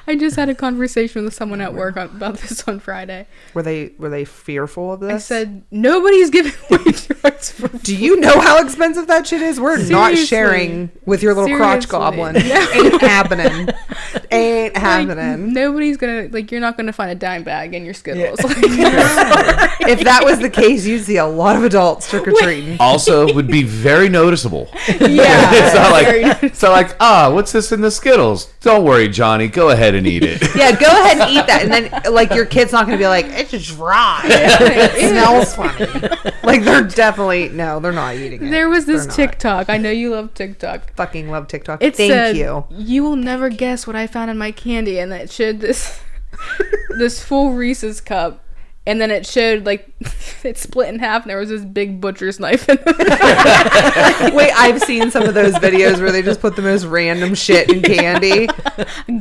I just had a conversation with someone at work about this on Friday. Were they fearful of this? I said, nobody's giving away drugs for free. Do you know how expensive that shit is? We're not Seriously. sharing with your little crotch Seriously. goblin. No. Ain't happening. Ain't Like, happening. nobody's gonna, like, you're not gonna find a dime bag in your Skittles. Yeah. Like, sorry. If that was the case, you'd see a lot of adults trick or treating. Also, would be very noticeable. Yeah. It's not very like, it's not like, what's this in the Skittles? Don't worry, Johnny. Go ahead and eat it. Yeah, go ahead and eat that, and then like your kid's not gonna be like, it's dry. It smells funny. Like they're not eating it. There was this They're not. TikTok. I know you love TikTok. Fucking love TikTok. It Thank said, you. "You will never guess what I found in my candy," and it showed this this full Reese's cup, and then it showed like it split in half, and there was this big butcher's knife in it. Wait, I've seen some of those videos where they just put the most random shit in candy.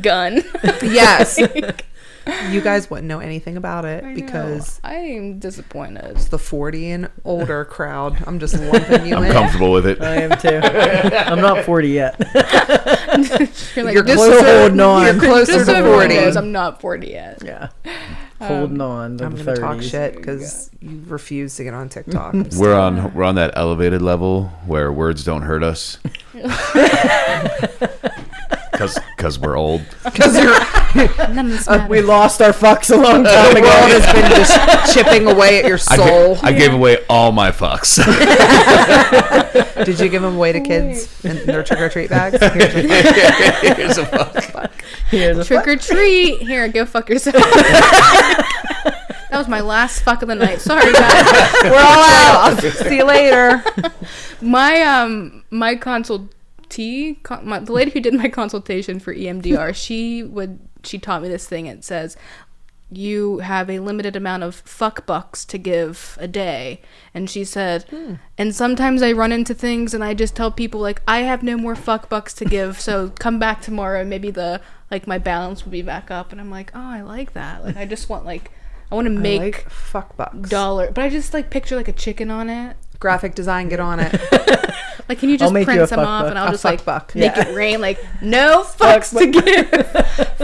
Gun. Yes. You guys wouldn't know anything about it I know. because I am disappointed. it's the 40 and older crowd. I'm just lumping you I'm in. comfortable with it. I am too. I'm not 40 yet. You're like, You're just closer, so- holding on. You're closer just so to everyone 40. knows, I'm not 40 yet. Yeah. Holding on to I'm the going to 30s. talk shit because you refuse to get on TikTok. We're on that elevated level where words don't hurt us. Because we're old. Because None of this matters. We lost our fucks a long time the ago. world has been just chipping away at your soul. I gave away all my fucks. Did you give them away to kids in their trick-or-treat bags? Here's a fuck. Here's a Trick or treat. Here, go fuck yourself. That was my last fuck of the night. Sorry, guys. We're all out. See you later. My the lady who did my consultation for EMDR, she taught me this thing. It says you have a limited amount of fuck bucks to give a day, and she said, and sometimes I run into things and I just tell people like I have no more fuck bucks to give, so come back tomorrow. Maybe my balance will be back up, and I'm like, oh, I like that. Like I just want I want to make Like fuck bucks. dollar, but I just picture like a chicken on it. Graphic design, get on it. Like, can you I'll just make you print a some fuck off buck. and I'll A just fuck buck. make Yeah. it rain? Like, no fucks to give.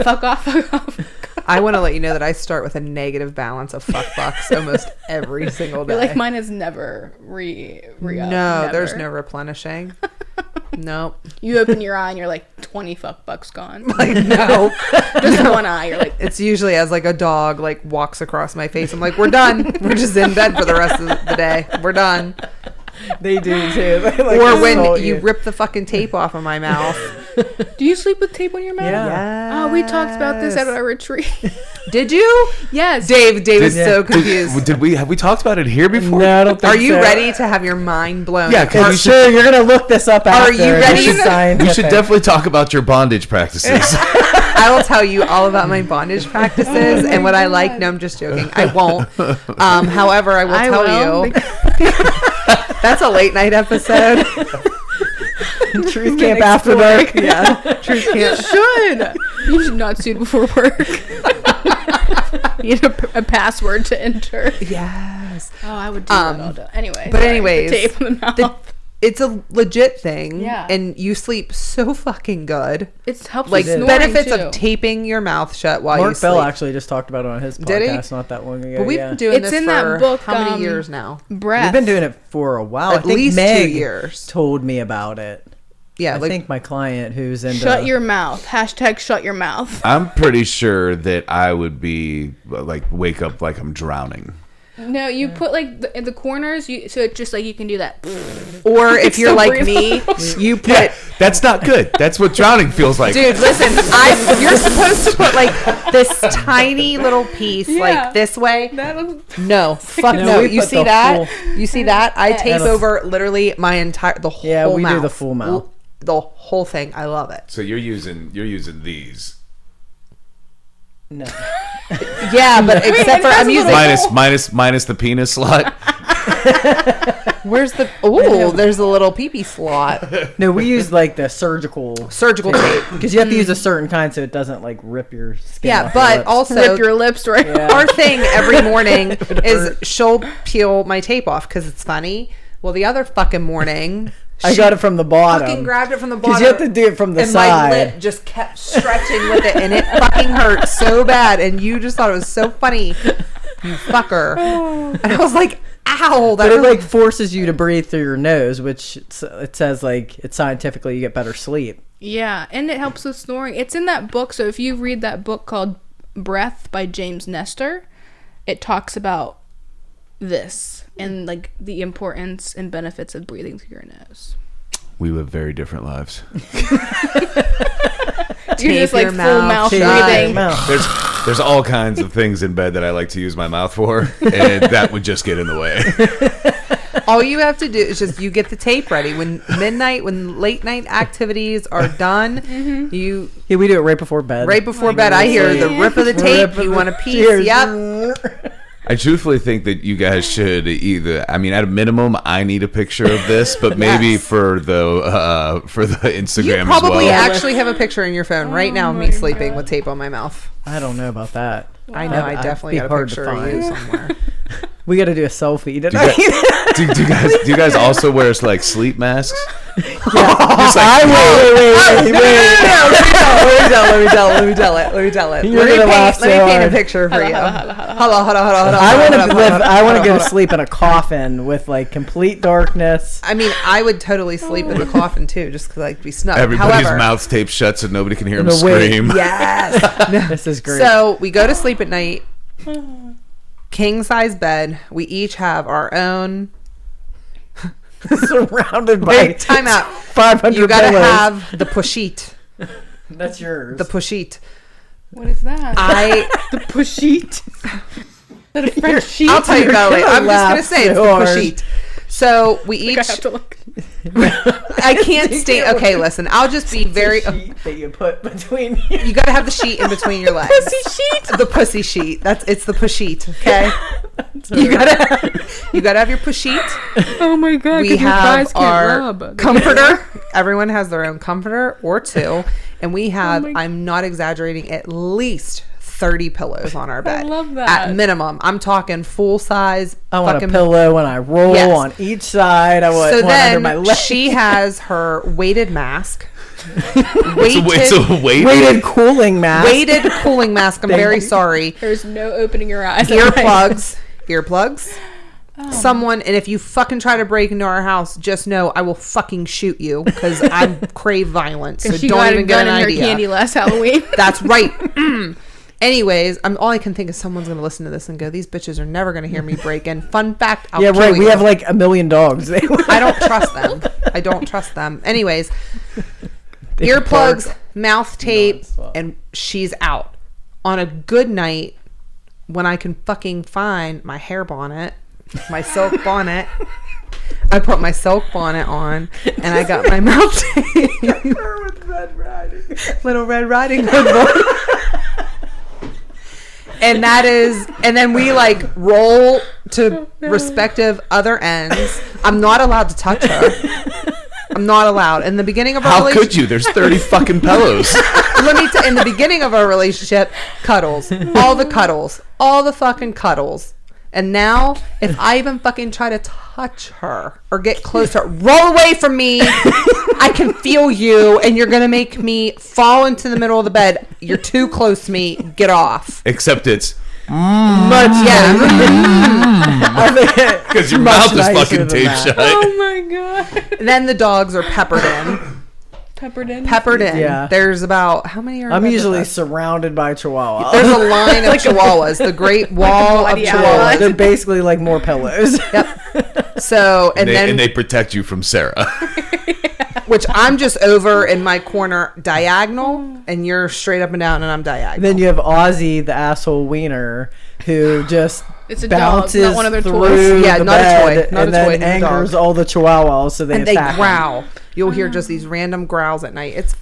Fuck off, fuck off. I want to let you know that I start with a negative balance of fuck bucks almost every single day. You're like, mine is never re-up. no, there's never. no replenishing. Nope. You open your eye and you're like, 20 fuck bucks gone. Like, no. Just one eye. You're like, It's usually as like a dog like walks across my face. I'm like, we're done. We're just in bed for the rest of the day. We're done. They do too. They like Or when assault you rip the fucking tape off of my mouth. do you sleep with tape on your mouth? Yeah. Oh, we talked about this at our retreat. Did you? Yes. Dave is Yeah. so confused. Have we talked about it here before? No, I don't think Are you so. ready to have your mind blown? Yeah, I'm sure you're gonna look this up after. you ready? This is scientific. We should definitely talk about your bondage practices. I will tell you all about my bondage practices and what I like. No, I'm just joking. I won't. However, I will tell you. That's a late night episode. Truth Camp After Dark. Yeah. Truth Camp. You should not sue before work. You need a password to enter. Yes. Oh, I would do that all day. Anyway. But sorry, anyways, the tape on the mouth. it's a legit thing. Yeah. And you sleep so fucking good. It helps Like with snoring, benefits too. of taping your mouth shut while you Mark sleep. Bell actually just talked about it on his Did he? podcast not that long ago. But we've yeah. been doing It's this in for that book, how many years now? Breath. We've been doing it for a while. At I think least Meg 2 years. told me about it. Yeah, I like think my client who's into Shut your mouth. Hashtag shut your mouth. I'm pretty sure that I would be like wake up like I'm drowning. No, you put like in the corners, so it's just like you can do that. or if you're Still like breathing. me, you put Yeah, that's not good. That's what drowning feels like. Dude, listen, you're supposed to put like this tiny little piece Yeah. like this way. That'll- No, fuck No, no. we You put see the that? full- You see that? I tape And- over literally the whole Yeah, we mouth. do the full mouth. The whole thing. I love it. So you're using these No. Yeah, but except for it has I'm a using little- minus the penis slot. where's the there's a little pee-pee slot. No, we use like the surgical Tape. because you have to use a certain kind so it doesn't like rip your skin. Yeah, off your but lips. also rip your lips right Yeah. our thing every morning is she'll peel my tape off because it's funny. Well, the other fucking morning, I got it from the bottom. fucking grabbed it from the bottom. Because you have to do it from the and side. my lip just kept stretching with it, and it fucking hurt so bad. And you just thought it was so funny, you fucker. And I was like, "Ow!" That But it really- like forces you to breathe through your nose, which it says like it's scientifically you get better sleep. Yeah, and it helps with snoring. It's in that book, so if you read that book called Breath by James Nestor, it talks about this and like the importance and benefits of breathing through your nose. We live very different lives. You're just like your full mouth mouth shut. breathing. There's all kinds of things in bed that I like to use my mouth for, and that would just get in the way. all you have to do is just you get the tape ready when late night activities are done. You Yeah, we do it right before bed. right before bed. I hear the rip of the tape. Rip of You the- want a piece? Cheers. Yep. I truthfully think that you guys should either. I mean, at a minimum, I need a picture of this, but maybe Yes. for the Instagram You as probably well. actually have a picture in your phone right now of me sleeping with tape on my mouth. I don't know about that. I know. I That'd definitely be got a hard to picture of you find. somewhere. We got to do a selfie Do tonight. you guys, do you guys also wear like sleep masks? Wait. Let me tell it. You're gonna laugh so Let me paint a hard. picture for you. Hold on. I want to go to sleep in a coffin with like complete darkness. I mean, I would totally sleep in the coffin too, just because I'd be snug. Everybody's However, mouth's taped shut so nobody can hear them No, wait. scream. yes. This is great. So we go to sleep at night, king size bed. We each have our own. Surrounded by Wait, time out. 500 You gotta pillows. have the pushit. That's yours. The pushit. What is that? The pushit. That a French sheet? I'll tell you about it. You're gonna I'm just gonna laugh say it's so the hard. pushit. So we I have each. to look. I can't stay. Okay, listen. I'll just be very. sheet that you put between you. You gotta have the sheet in between your legs. Pussy sheet? The pussy sheet. It's the pushit. Okay. You gotta have your pushit. Oh my god, We 'cause your have thighs can't our rub. comforter. Everyone has their own comforter or two, and we have. my- I'm not exaggerating. At least 30 pillows on our bed. love that. At minimum, I'm talking full size. I want fucking a pillow when I roll Yes. on each side. I want So one under my then leg. she has her weighted mask. It's a weight. weighted cooling mask. weighted cooling mask. I'm very sorry. There's no opening your eyes. Earplugs. Someone, and if you fucking try to break into our house, just know I will fucking shoot you because I crave violence. So She don't got even a get gun an in her idea. candy last Halloween. That's right. Anyways, all I can think is someone's gonna listen to this and go, "These bitches are never gonna hear me break in." Fun fact: I'll Yeah, kill right. We you. have like 1 million dogs. I don't trust them. Anyways, earplugs, mouth tape, nonstop. and she's out. On a good night, when I can fucking find my hair bonnet, my silk bonnet, I put my silk bonnet on, and I got my mouth tape. with Red Riding. Little Red Riding Hood. And then we like roll to respective other ends. I'm not allowed to touch her. I'm not allowed. In the beginning of our How relationship, could you? There's 30 fucking pillows. in the beginning of our relationship, cuddles, all the fucking cuddles. And now, if I even fucking try to touch her or get close to her, roll away from me. I can feel you, and you're going to make me fall into the middle of the bed. You're too close to me. Get off. Except it's Much, yeah. because your mouth is fucking taped shut. Oh my god. Then the dogs are peppered in. Peppered in. Yeah. There's about, how many are in I'm bed with usually us? surrounded by Chihuahua. There's a line of Chihuahuas. The Great Wall of bloody Chihuahuas. They're basically like more pillows. Yep. So, and then, they protect you from Sarah. which I'm just over in my corner diagonal, and you're straight up and down, and I'm diagonal. Then you have Ozzy, the asshole wiener, who just It's a dog, bounces not one of their through toys. Yeah, the not a bed toy, not and a then toy, not a dog. angers all the Chihuahuas, so they and they attack him. growl. You'll hear just these random growls at night. It's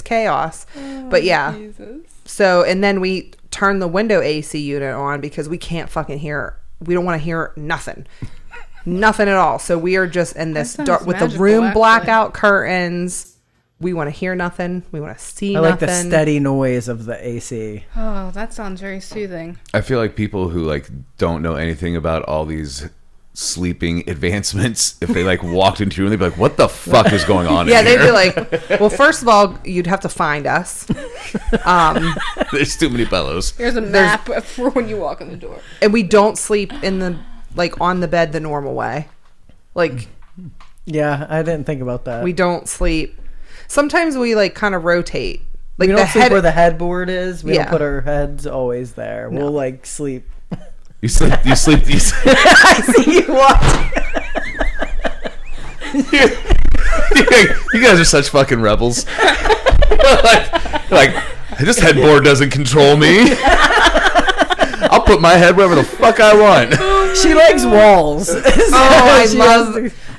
chaos. But yeah. So, and then we turn the window AC unit on because we can't fucking hear. We don't want to hear nothing. Nothing at all. So we are just in this That dark sounds with the magical, room actually. blackout curtains. We want to hear nothing. We want to see I nothing. like the steady noise of the AC. Oh, that sounds very soothing. I feel like people who like don't know anything about all these sleeping advancements, if they like walked into your room, they'd be like, "What the fuck is going on?" Yeah, in they'd here? be like, well, first of all, you'd have to find us. "There's too many pillows." Here's a map for when you walk in the door. And we don't sleep in the, like, on the bed the normal way. Like, Yeah, I didn't think about that. we don't sleep. Sometimes we, like, kind of rotate. Like, we the don't sleep head. where the headboard is. We Yeah. don't put our heads always there. We'll like sleep. You sleep. I see you watching. You guys are such fucking rebels. like, this headboard doesn't control me. I'll put my head wherever the fuck I want. She likes walls.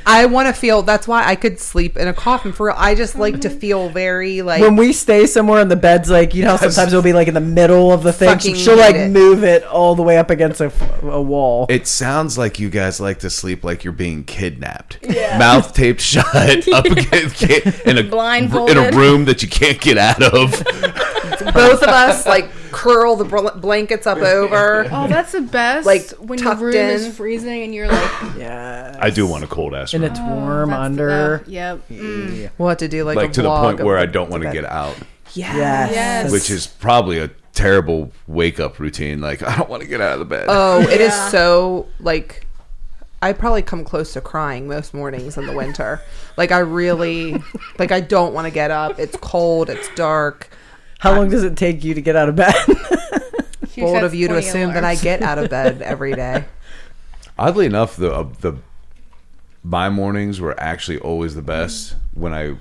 I want to feel, that's why I could sleep in a coffin for real. I just like to feel very, like, When we stay somewhere and the bed's like, you know, how sometimes it'll be like in the middle of the thing. Fucking She'll like hate it. move it all the way up against a wall. It sounds like you guys like to sleep like you're being kidnapped. Mouth taped shut, up against, in a Blindfolded. room that you can't get out of. both of us, like, curl the blankets up over. Oh, that's the best. Like, when your tucked room in. is freezing and you're like, Yeah. I do want a cold ass And room. it's warm that's under. Yep. Mm. We'll have to do, like, Like a to the vlog point of where I the- don't want to the get bed. out, Yes. Yes. which is probably a terrible wake up routine. Like, I don't want to get out of the bed. Oh, it is Yeah. so, like, I probably come close to crying most mornings in the winter. Like, I really, like, I don't want to get up. It's cold. It's dark. How long does it take you to get out of bed? She Bold sets of you to 20 assume that I alarms. get out of bed every day. Oddly enough, my mornings were actually always the best when I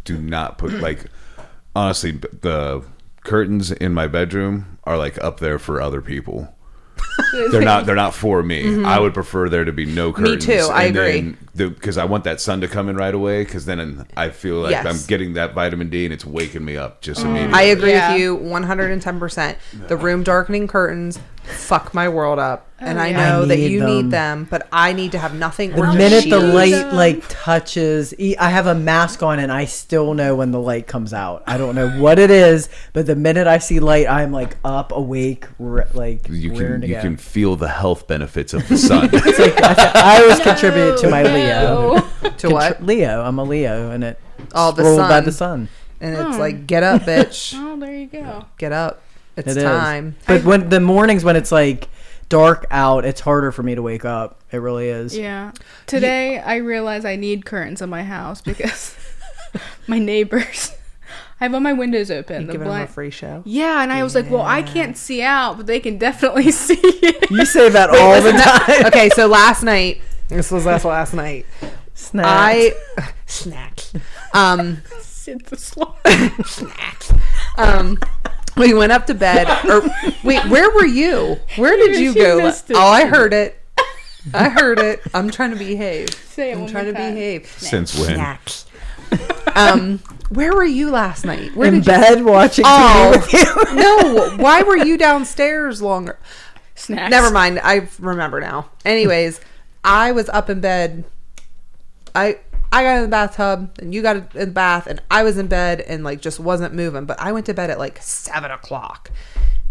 do not put, like, honestly, the curtains in my bedroom are like up there for other people. They're not for me. I would prefer there to be no curtains. too, I agree. Because I want that sun to come in right away. Because then I feel like Yes. I'm getting that vitamin D and it's waking me up just immediately. I agree Yeah. with you 110%. The room darkening curtains fuck my world up. And I yeah. know I that need you them. need them, but I need to have nothing. The or minute the sheets. light like touches, I have a mask on and I still know when the light comes out. I don't know what it is, but the minute I see light, I'm like up, awake, like you raring to can go. feel the health benefits of the sun. It's like, I always contribute to my Leo. To what? Leo. I'm a Leo, and it Oh, the ruled by sun. the sun. And it's like, get up, bitch. Oh, there you go. Get up. It's It is. time. But when the mornings when it's like dark out, it's harder for me to wake up. It really is. Yeah. Today, I realize I need curtains in my house because my neighbors. I have all my windows open. You The giving them a blind. free show? Yeah, and I was like, well, I can't see out, but they can definitely see it. You say that all the time. Okay, so last night, this was last night. Snack. Snacks. Sit the slow. We went up to bed. Or wait, where were you? Where did you She go? missed it. Oh, I heard it. I heard it. I'm trying to behave. Say it I'm one trying more to time. behave. Since when? Snacks. Where were you last night? Where in did you? bed watching Oh. TV with you. No, why were you downstairs longer? Snacks. Never mind. I remember now. Anyways, I was up in bed. I got in the bathtub and you got in the bath and I was in bed and like just wasn't moving. But I went to bed at like 7 o'clock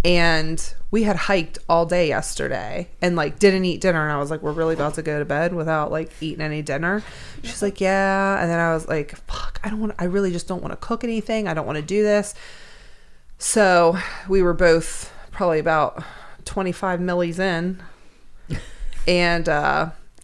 And we had hiked all day yesterday and like didn't eat dinner. And I was like, we're really about to go to bed without like eating any dinner. She's like, yeah. And then I was like, fuck, I really just don't want to cook anything. I don't want to do this. So we were both probably about 25 millis in. And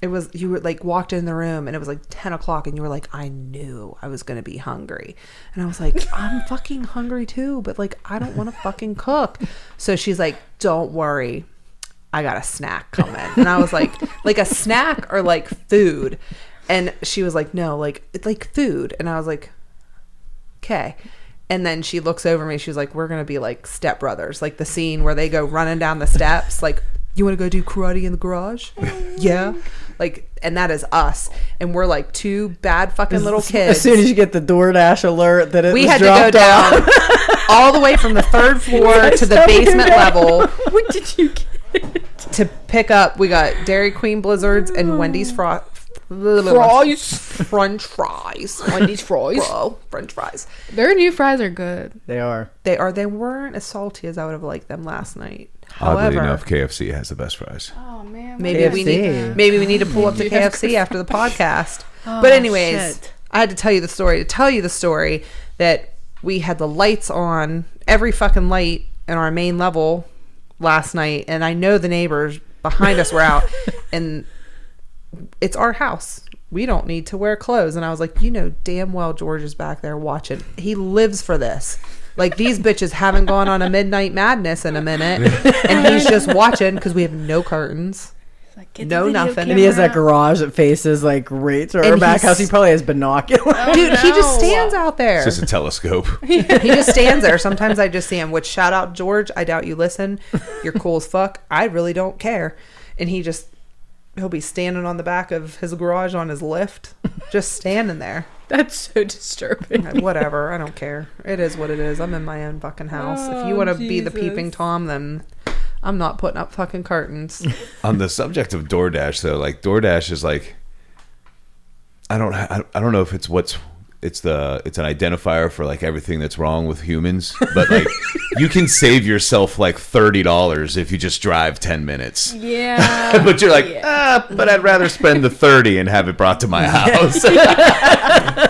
it was, you were like walked in the room and it was like 10 o'clock and you were like, I knew I was going to be hungry. And I was like, I'm fucking hungry too, but like, I don't want to fucking cook. So she's like, don't worry, I got a snack coming. And I was like a snack or like food? And she was like, no, like it's like food. And I was like, okay. And then she looks over me. She was like, we're going to be like stepbrothers. Like the scene where they go running down the steps. Like, you want to go do karate in the garage? Yeah. Like, and that is us. And we're like two bad fucking little kids. As soon as you get the DoorDash alert that we had to go down all the way from the third floor to the basement level. What did you get? To pick up, we got Dairy Queen Blizzards and Wendy's French fries. Wendy's fries. Bro, French fries. Their new fries are good. They are. They weren't as salty as I would have liked them last night. Oddly However, enough, KFC has the best fries. Oh man. maybe we need to pull up the KFC after the podcast. But anyways, shit. I had to tell you the story that we had the lights on, every fucking light in our main level last night, and I know the neighbors behind us were out, and it's our house. We don't need to wear clothes. And I was like, you know damn well George is back there watching. He lives for this. Like, these bitches haven't gone on a midnight madness in a minute, and he's just watching because we have no curtains. Like, get No, the video nothing. And he has that camera. garage that faces like right to our And back house. he's- He probably has binoculars. Oh, Dude, he just no. stands out there. It's just a telescope. He just stands there. Sometimes I just see him, which, shout out George. I doubt you listen. You're cool as fuck. I really don't care. And he'll be standing on the back of his garage on his lift, just standing there. That's so disturbing. Whatever. I don't care. It is what it is. I'm in my own fucking house. If you Oh, want to be the Jesus. peeping Tom, then I'm not putting up fucking curtains. On the subject of DoorDash, though, like DoorDash is like, I don't know if it's an identifier for like everything that's wrong with humans, but like you can save yourself like $30 if you just drive 10 minutes. Yeah. But you're like, but I'd rather spend the 30 and have it brought to my house. Yeah.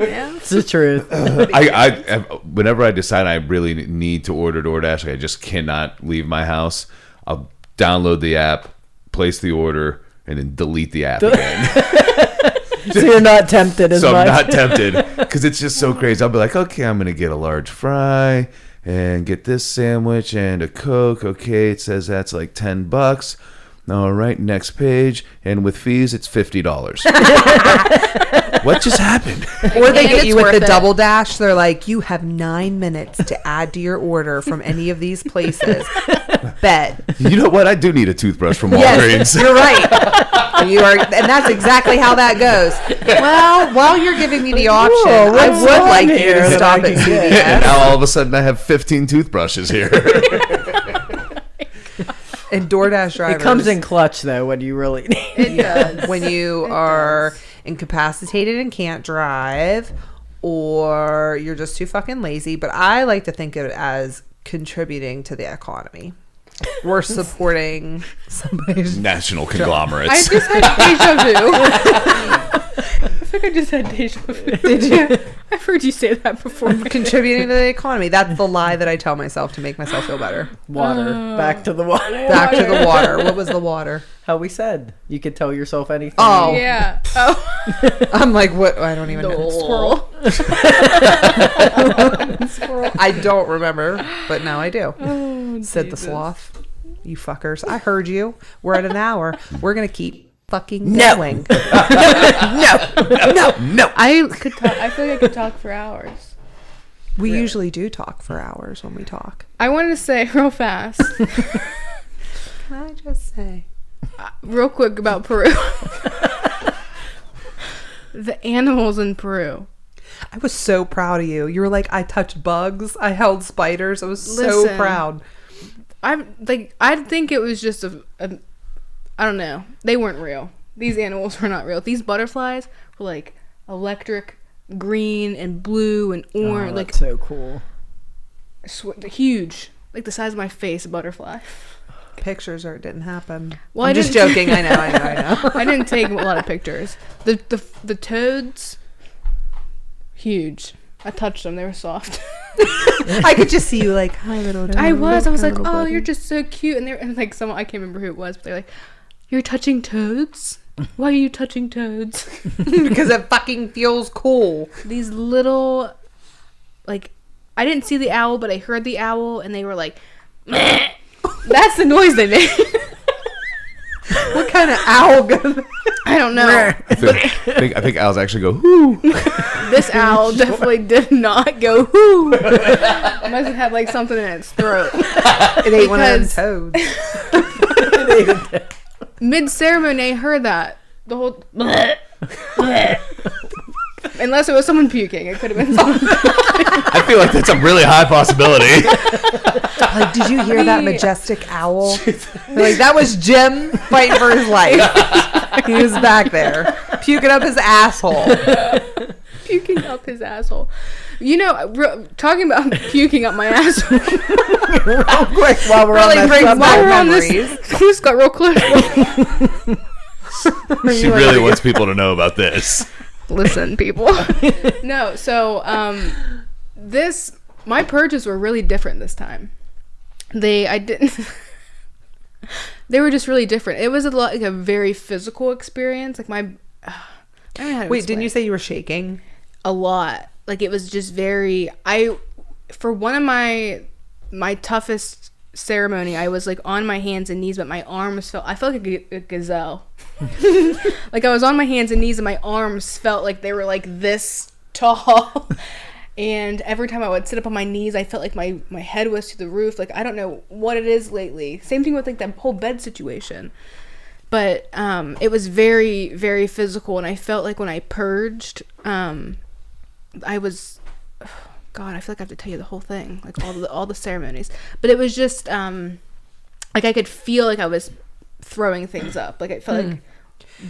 It's the truth. I whenever I decide I really need to order DoorDash, like I just cannot leave my house. I'll download the app, place the order, and then delete the app again. So you're not tempted as So much. I'm not tempted because it's just so crazy. I'll be like, okay, I'm gonna get a large fry and get this sandwich and a Coke. Okay, it says that's like $10. All right, next page, and with fees, it's $50. What just happened? Or they And get it's you with worth the it. double dash. They're like, you have 9 minutes to add to your order from any of these places. Bet. You know what? I do need a toothbrush from Yes, Walgreens. you're right. You are, and that's exactly how that goes. Well, while you're giving me the option, Whoa, I what's would on like you here to that stop I at can get? And CVS. now all of a sudden I have 15 toothbrushes here. And DoorDash drivers. It comes in clutch though when you really need. It does. when you It are does. incapacitated and can't drive, or you're just too fucking lazy. But I like to think of it as contributing to the economy. We're supporting somebody's. National I conglomerates. just had deja vu. I think I just had deja vu. Did you? I've heard you say that before. Contributing to the economy. That's the lie that I tell myself to make myself feel better. Water. Back to the water. Back to the water. What was the water? How we said. You could tell yourself anything. Oh. Yeah. Oh. I'm like, what? I don't even know. Squirrel. I don't remember, but now I do. Oh, Said the Jesus. sloth. You fuckers. I heard you. We're at an hour. We're going to keep fucking No. going. no. I could talk. I feel like I could talk for hours. We usually do talk for hours when we talk. I wanted to say real fast, Can I just say? real quick about Peru. The animals in Peru. I was so proud of you. You were like, I touched bugs. I held spiders. I was so Listen. proud. I think it was just a I don't know. They weren't real. These animals were not real. These butterflies were like electric green and blue and Oh, orange, like that's so cool. huge. like the size of my face, a butterfly. Pictures or it didn't happen. Well, I'm just joking. I know. I didn't take a lot of pictures. The toads, huge. I touched them. They were soft. I could just see you like, hi, little toad. I was like, oh, buddy. you're just so cute. And like someone, I can't remember who it was, but they're like, you're touching toads? Why are you touching toads? Because it fucking feels cool. These little, like, I didn't see the owl, but I heard the owl, and they were like, meh. That's the noise they made. What kind of owl goes? I don't know. I think owls actually go, whoo. This owl definitely did not go whoo. It must have had like something in its throat. It ate one of them toads. Mid-ceremony, I heard that. The whole... Unless it was someone puking. It could have been someone I feel like that's a really high possibility. Like, did you hear that majestic owl? Like, that was Jim fighting for his life. He was back there, puking up his asshole. puking up his asshole. You know, talking about puking up my asshole. Real quick, while we're Really on brings that back memories. this. Just got real close. She really wants people to know about this. Listen, people. No, so my purges were really different this time. They were just really different. It was like a very physical experience. Like I don't know how to Wait, explain. didn't you say you were shaking? A lot. Like it was just very. For one of my toughest ceremony, I was like on my hands and knees, but my arms felt. I felt like a gazelle. Like I was on my hands and knees, and my arms felt like they were like this tall. And every time I would sit up on my knees, I felt like my head was to the roof. Like, I don't know what it is lately. Same thing with, like, that whole bed situation. But it was very, very physical. And I felt like when I purged, I was... God, I feel like I have to tell you the whole thing. Like, all the ceremonies. But it was just... like, I could feel like I was throwing things up. Like, I felt like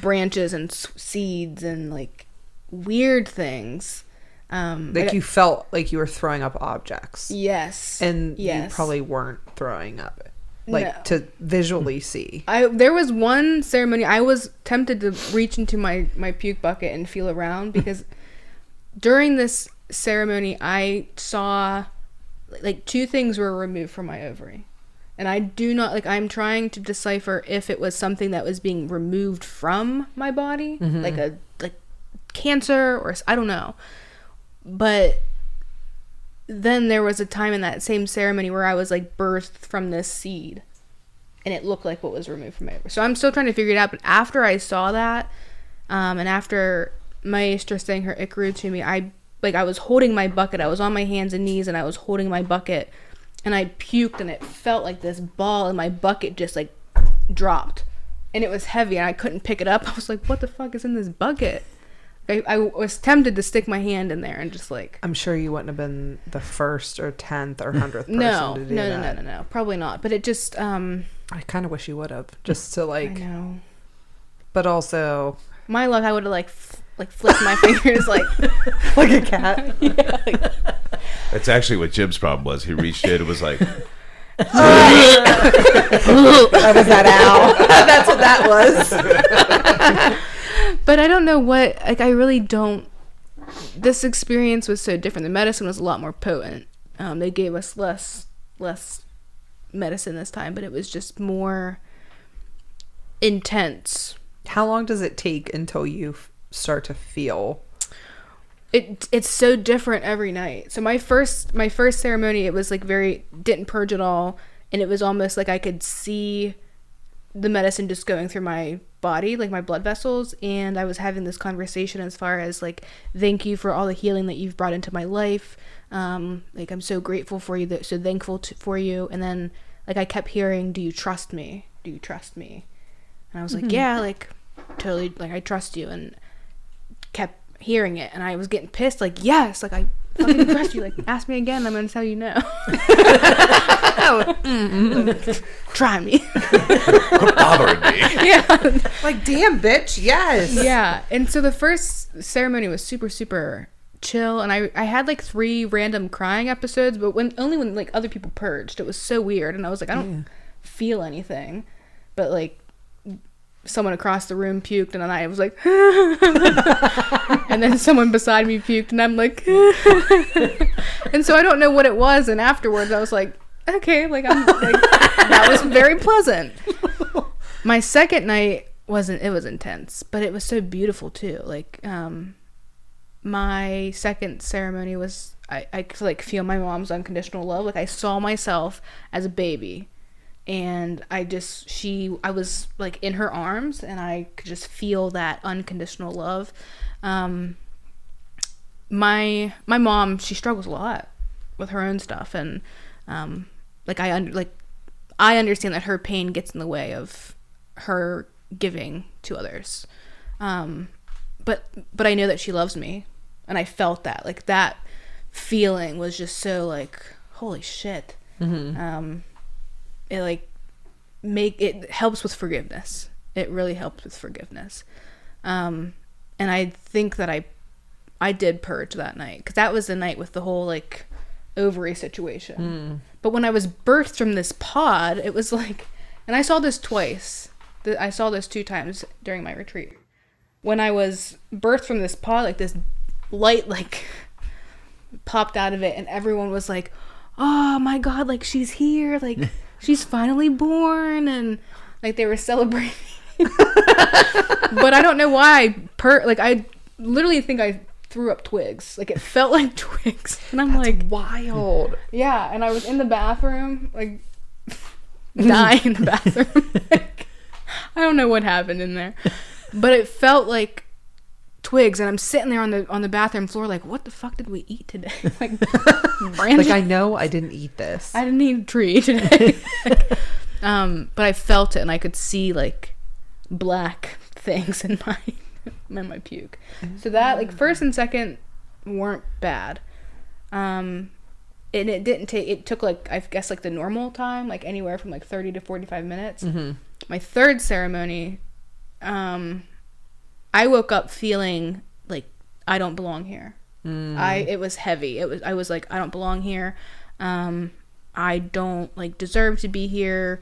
branches and seeds and, like, weird things... like you felt like you were throwing up objects. Yes. And yes. you probably weren't throwing up. Like, No. to visually see. There was one ceremony I was tempted to reach into my puke bucket and feel around because during this ceremony I saw like two things were removed from my ovary. And I do not, like, I'm trying to decipher if it was something that was being removed from my body, like cancer or I don't know. But then there was a time in that same ceremony where I was like birthed from this seed and it looked like what was removed from it. So I'm still trying to figure it out. But after I saw that, and after Maestra saying her Ikaru to me, I was holding my bucket. I was on my hands and knees and I was holding my bucket and I puked and it felt like this ball and my bucket just like dropped and it was heavy and I couldn't pick it up. I was like, what the fuck is in this bucket? I was tempted to stick my hand in there and just like... I'm sure you wouldn't have been the first or 10th or 100th person to do that. No. Probably not. But it just... I kind of wish you would have. Just to like... I know. But also... My luck, I would have like flipped my fingers like... like a cat. Yeah, like, That's actually what Jim's problem was. He reached in and was like... That was that owl. That's what that was. But I don't know what... Like, I really don't... This experience was so different. The medicine was a lot more potent. They gave us less medicine this time, but it was just more intense. How long does it take until you start to feel? It's so different every night. So my first ceremony, it was like didn't purge at all, and it was almost like I could see the medicine just going through my body, like my blood vessels, and I was having this conversation as far as like, thank you for all the healing that you've brought into my life. Like, I'm so grateful for you, so thankful for you. And then like I kept hearing, do you trust me? Do you trust me? And I was like, yeah, like totally, like I trust you, and kept hearing it, and I was getting pissed, like, yes, like I fucking trust you, like ask me again, I'm gonna tell you no. Try me. Quit bothering me. Yeah. Like, damn, bitch, yes. Yeah. And so the first ceremony was super, super chill, and I had like 3 random crying episodes, but only when like other people purged. It was so weird, and I was like, I don't feel anything, but like someone across the room puked, and then I was like and then someone beside me puked, and I'm like and so I don't know what it was, and afterwards I was like, okay, like I'm like that was very pleasant. My second night was intense, but it was so beautiful too. Like my second ceremony was I could like feel my mom's unconditional love. Like I saw myself as a baby, and I was like in her arms, and I could just feel that unconditional love. My mom, she struggles a lot with her own stuff, and I understand that her pain gets in the way of her giving to others. But I know that she loves me, and I felt that. Like that feeling was just so like, holy shit. Mm-hmm. It helps with forgiveness. It really helps with forgiveness. And I think that I did purge that night, because that was the night with the whole like ovary situation. But when I was birthed from this pod, it was like, and I saw this twice. I saw this 2 times during my retreat. When I was birthed from this pod, like this light like popped out of it, and everyone was like, oh my god, like she's here, like she's finally born, and like they were celebrating. But I don't know why I literally think I threw up twigs. Like it felt like twigs, and I'm like, wild. Yeah, and I was in the bathroom like dying in the bathroom. Like, I don't know what happened in there, but it felt like twigs, and I'm sitting there on the bathroom floor like, what the fuck did we eat today? Like branches. Like I know I didn't eat this. I didn't eat a tree today. But I felt it, and I could see like black things in my puke. So that like first and second weren't bad. And it took like, I guess like the normal time, like anywhere from like 30 to 45 minutes. Mm-hmm. My third ceremony, I woke up feeling like I don't belong here. It was heavy. I was like, I don't belong here. I don't like deserve to be here.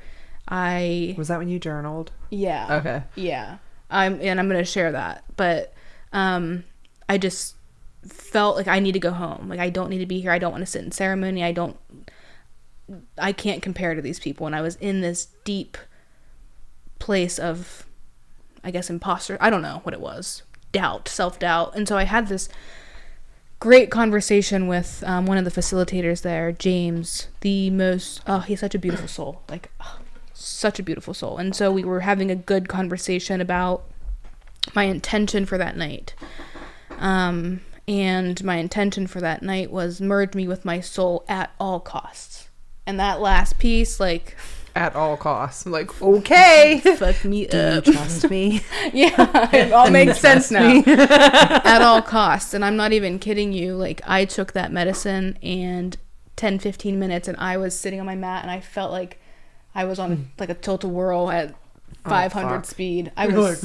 Was that when you journaled? Yeah. Okay. Yeah. I'm going to share that, but I just felt like I need to go home. Like I don't need to be here. I don't want to sit in ceremony. I can't compare to these people. And I was in this deep place of, I guess, imposter. I don't know what it was. Doubt, self-doubt. And so I had this great conversation with one of the facilitators there, James. He's such a beautiful soul. Like, such a beautiful soul. And so we were having a good conversation about my intention for that night. And my intention for that night was merge me with my soul at all costs. And that last piece, like... At all costs. I'm like, okay. Fuck me Do up. you trust me? Yeah, it all makes sense now. At all costs. And I'm not even kidding you. Like, I took that medicine, and 10, 15 minutes, and I was sitting on my mat, and I felt like I was on like a tilt-a-whirl at 500 speed. I was,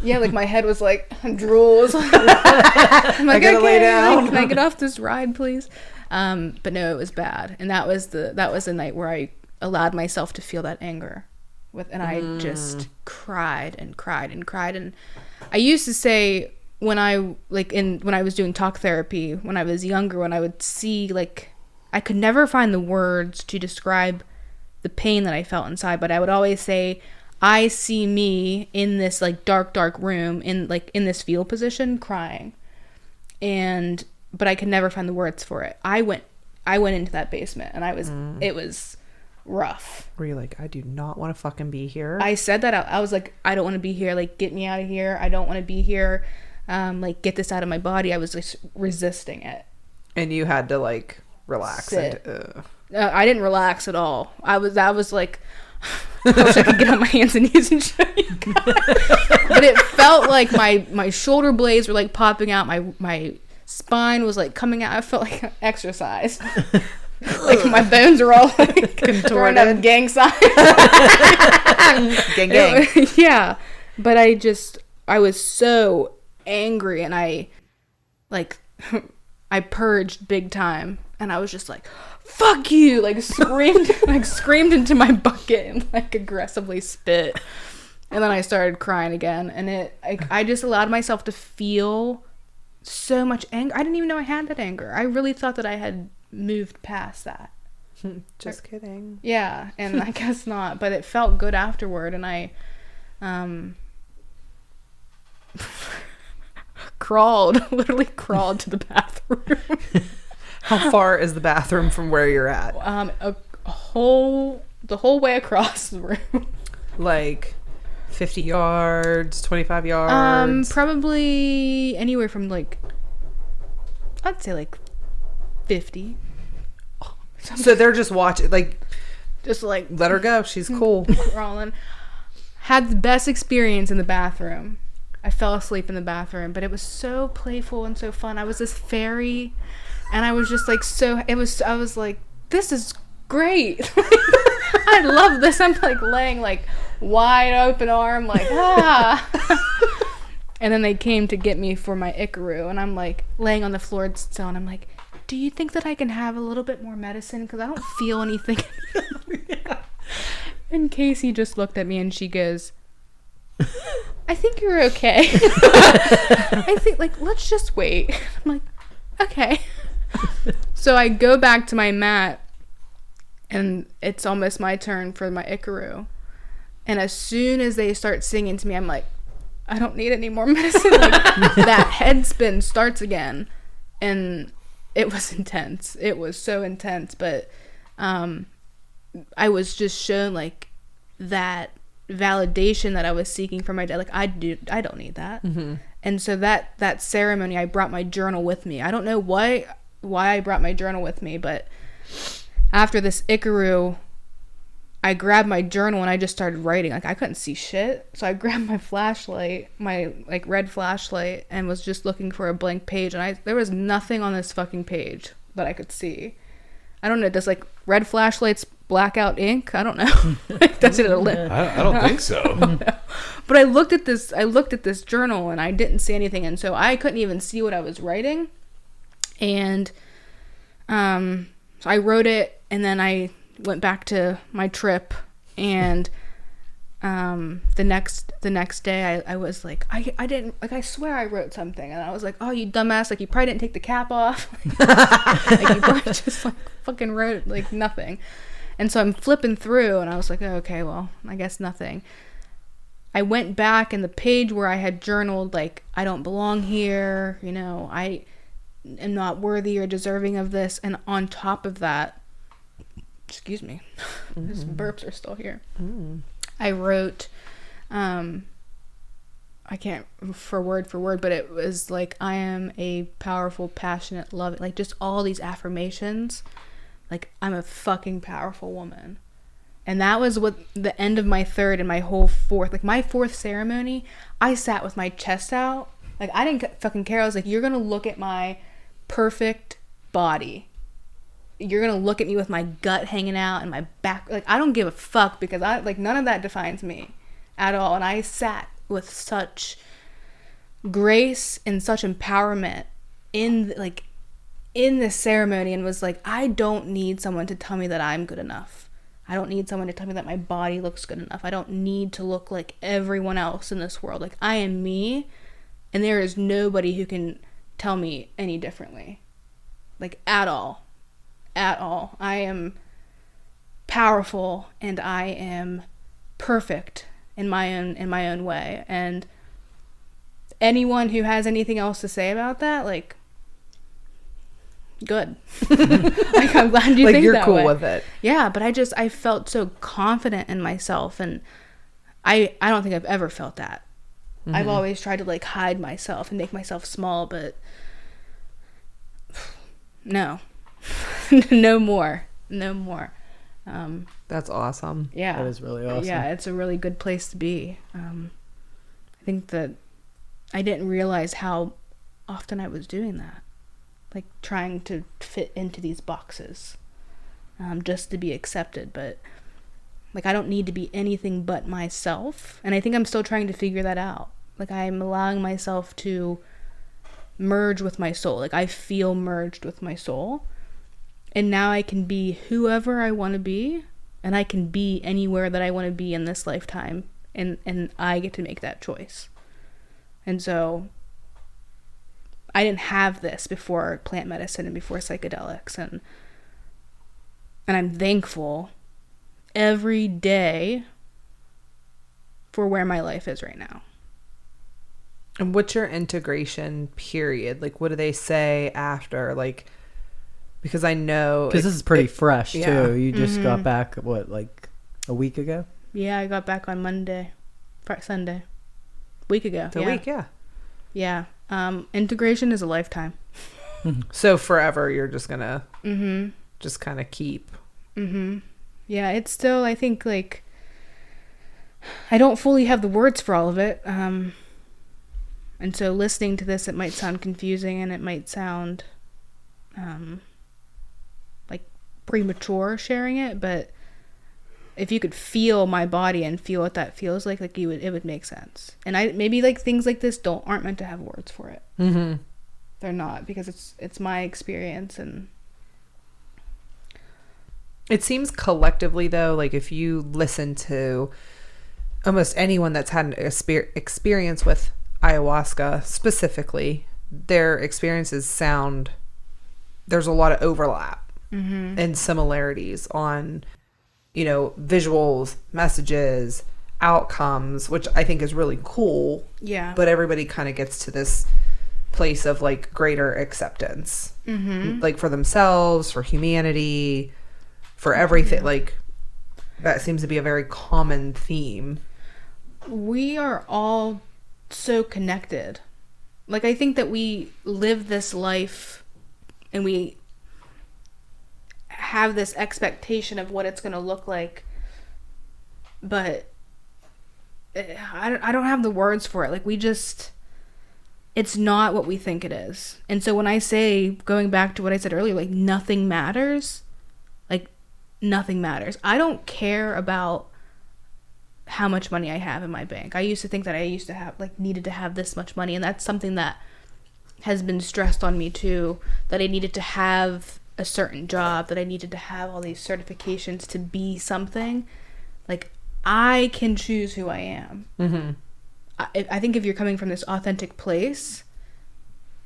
yeah, like my head was like drools. I'm like, I gotta lay down. Like, can I get off this ride, please? But no, it was bad, and that was the night where I allowed myself to feel that anger, and I just cried and cried and cried. And I used to say when I was doing talk therapy when I was younger, when I would see, like, I could never find the words to describe the pain that I felt inside, but I would always say, I see me in this like dark room in this fetal position crying, but I could never find the words for it. I went into that basement, and it was rough. Were you like, I do not want to fucking be here? I said that I was like, I don't want to be here, like get me out of here. I don't want to be here. Like get this out of my body. I was like resisting it. And you had to like relax. I didn't relax at all. I was like, I wish I could get on my hands and knees and show you guys. But it felt like my shoulder blades were like popping out. My spine was like coming out. I felt like exercise. Like my bones are all like contorted, gang sign. gang. Yeah, but I was so angry, and I like I purged big time, and I was just like, fuck you, like screamed into my bucket and like aggressively spit. And then I started crying again, and I just allowed myself to feel so much anger. I didn't even know I had that anger. I really thought that I had moved past that. Just kidding. Yeah, and I guess not, but it felt good afterward, and I literally crawled to the bathroom. How far is the bathroom from where you're at? The whole way across the room. Like 50 yards, 25 yards? Probably anywhere from like, I'd say like 50. So they're just watching, like, just like, let her go. She's cool. Crawling. Had the best experience in the bathroom. I fell asleep in the bathroom, but it was so playful and so fun. I was this fairy, and I was just like I was like, this is great. I love this. I'm like laying like wide open arm, like, and then they came to get me for my Icaru, and I'm like laying on the floor still, and I'm like, do you think that I can have a little bit more medicine? Because I don't feel anything. Yeah. And Casey just looked at me and she goes, I think you're okay. I think, like, let's just wait. I'm like, okay. So I go back to my mat, and it's almost my turn for my Icaru. And as soon as they start singing to me, I'm like, I don't need any more medicine. Like, that head spin starts again. And it was intense. It was so intense. But I was just shown, like, that validation that I was seeking for my dad. Like, I don't need that. Mm-hmm. And so that ceremony, I brought my journal with me. I don't know why I brought my journal with me, but after this Icaru, I grabbed my journal and I just started writing. Like, I couldn't see shit, so I grabbed my flashlight, my like red flashlight, and was just looking for a blank page. And there was nothing on this fucking page that I could see. I don't know. Does like red flashlights black out ink? I don't know. Does it? I don't think so. But I looked at this journal and I didn't see anything, and so I couldn't even see what I was writing. And so I wrote it, and then I went back to my trip, and the next day I was like, I didn't, like, I swear I wrote something, and I was like, oh, you dumbass, like, you probably didn't take the cap off. Like, you probably just like fucking wrote like nothing. And so I'm flipping through, and I was like, oh, okay, well, I guess nothing. I went back, and the page where I had journaled, like, I don't belong here, you know, I am not worthy or deserving of this, and on top of that, excuse me, these burps are still here. I wrote, I can't for word, but it was like, I am a powerful, passionate, loving, like, just all these affirmations. Like, I'm a fucking powerful woman. And that was what the end of my third and my whole fourth, like my fourth ceremony, I sat with my chest out. Like, I didn't fucking care. I was like, you're going to look at my perfect body. You're going to look at me with my gut hanging out and my back. Like, I don't give a fuck, because none of that defines me at all. And I sat with such grace and such empowerment in this ceremony, and was like, I don't need someone to tell me that I'm good enough. I don't need someone to tell me that my body looks good enough. I don't need to look like everyone else in this world. Like, I am me, and there is nobody who can tell me any differently. Like, at all. I am powerful, and I am perfect in my own way. And anyone who has anything else to say about that, like, good. Like, I'm glad you like, think you're that cool way. with it. Yeah, but I felt so confident in myself, and I don't think I've ever felt that. I've always tried to, like, hide myself and make myself small, but no. No more. That's awesome. Yeah, That is really awesome. Yeah, it's a really good place to be. I think that I didn't realize how often I was doing that, like, trying to fit into these boxes, just to be accepted. But, like, I don't need to be anything but myself, and I think I'm still trying to figure that out. Like, I'm allowing myself to merge with my soul. Like, I feel merged with my soul. And now I can be whoever I want to be, and I can be anywhere that I want to be in this lifetime. And I get to make that choice. And so I didn't have this before plant medicine and before psychedelics. And I'm thankful every day for where my life is right now. And what's your integration period? Like, what do they say after? Like, because I know... Because this is pretty fresh, yeah. too. You just got back, what, like a week ago? Yeah, I got back on Sunday. Week ago. A week, yeah. Yeah. Integration is a lifetime. So forever, you're just gonna just kind of keep. Yeah, it's still, I think, like, I don't fully have the words for all of it. And so listening to this, it might sound confusing and it might sound like premature sharing it, but if you could feel my body and feel what that feels like it would make sense. And maybe like things like this aren't meant to have words for it. They're not, because it's my experience. And it seems collectively, though, like if you listen to almost anyone that's had an experience with ayahuasca specifically, their experiences there's a lot of overlap and similarities on, visuals, messages, outcomes, which I think is really cool. yeah. But everybody kind of gets to this place of like greater acceptance, like for themselves, for humanity, for everything. Like, that seems to be a very common theme. We are all so connected. Like, I think that we live this life and we have this expectation of what it's going to look like, but I don't have the words for it. Like, it's not what we think it is. And so when I say, going back to what I said earlier, like, nothing matters, like, nothing matters. I don't care about how much money I have in my bank. I used to think that I used to have, like, needed to have this much money, and that's something that has been stressed on me too, that I needed to have a certain job, that I needed to have all these certifications to be something. Like, I can choose who I am. I think if you're coming from this authentic place,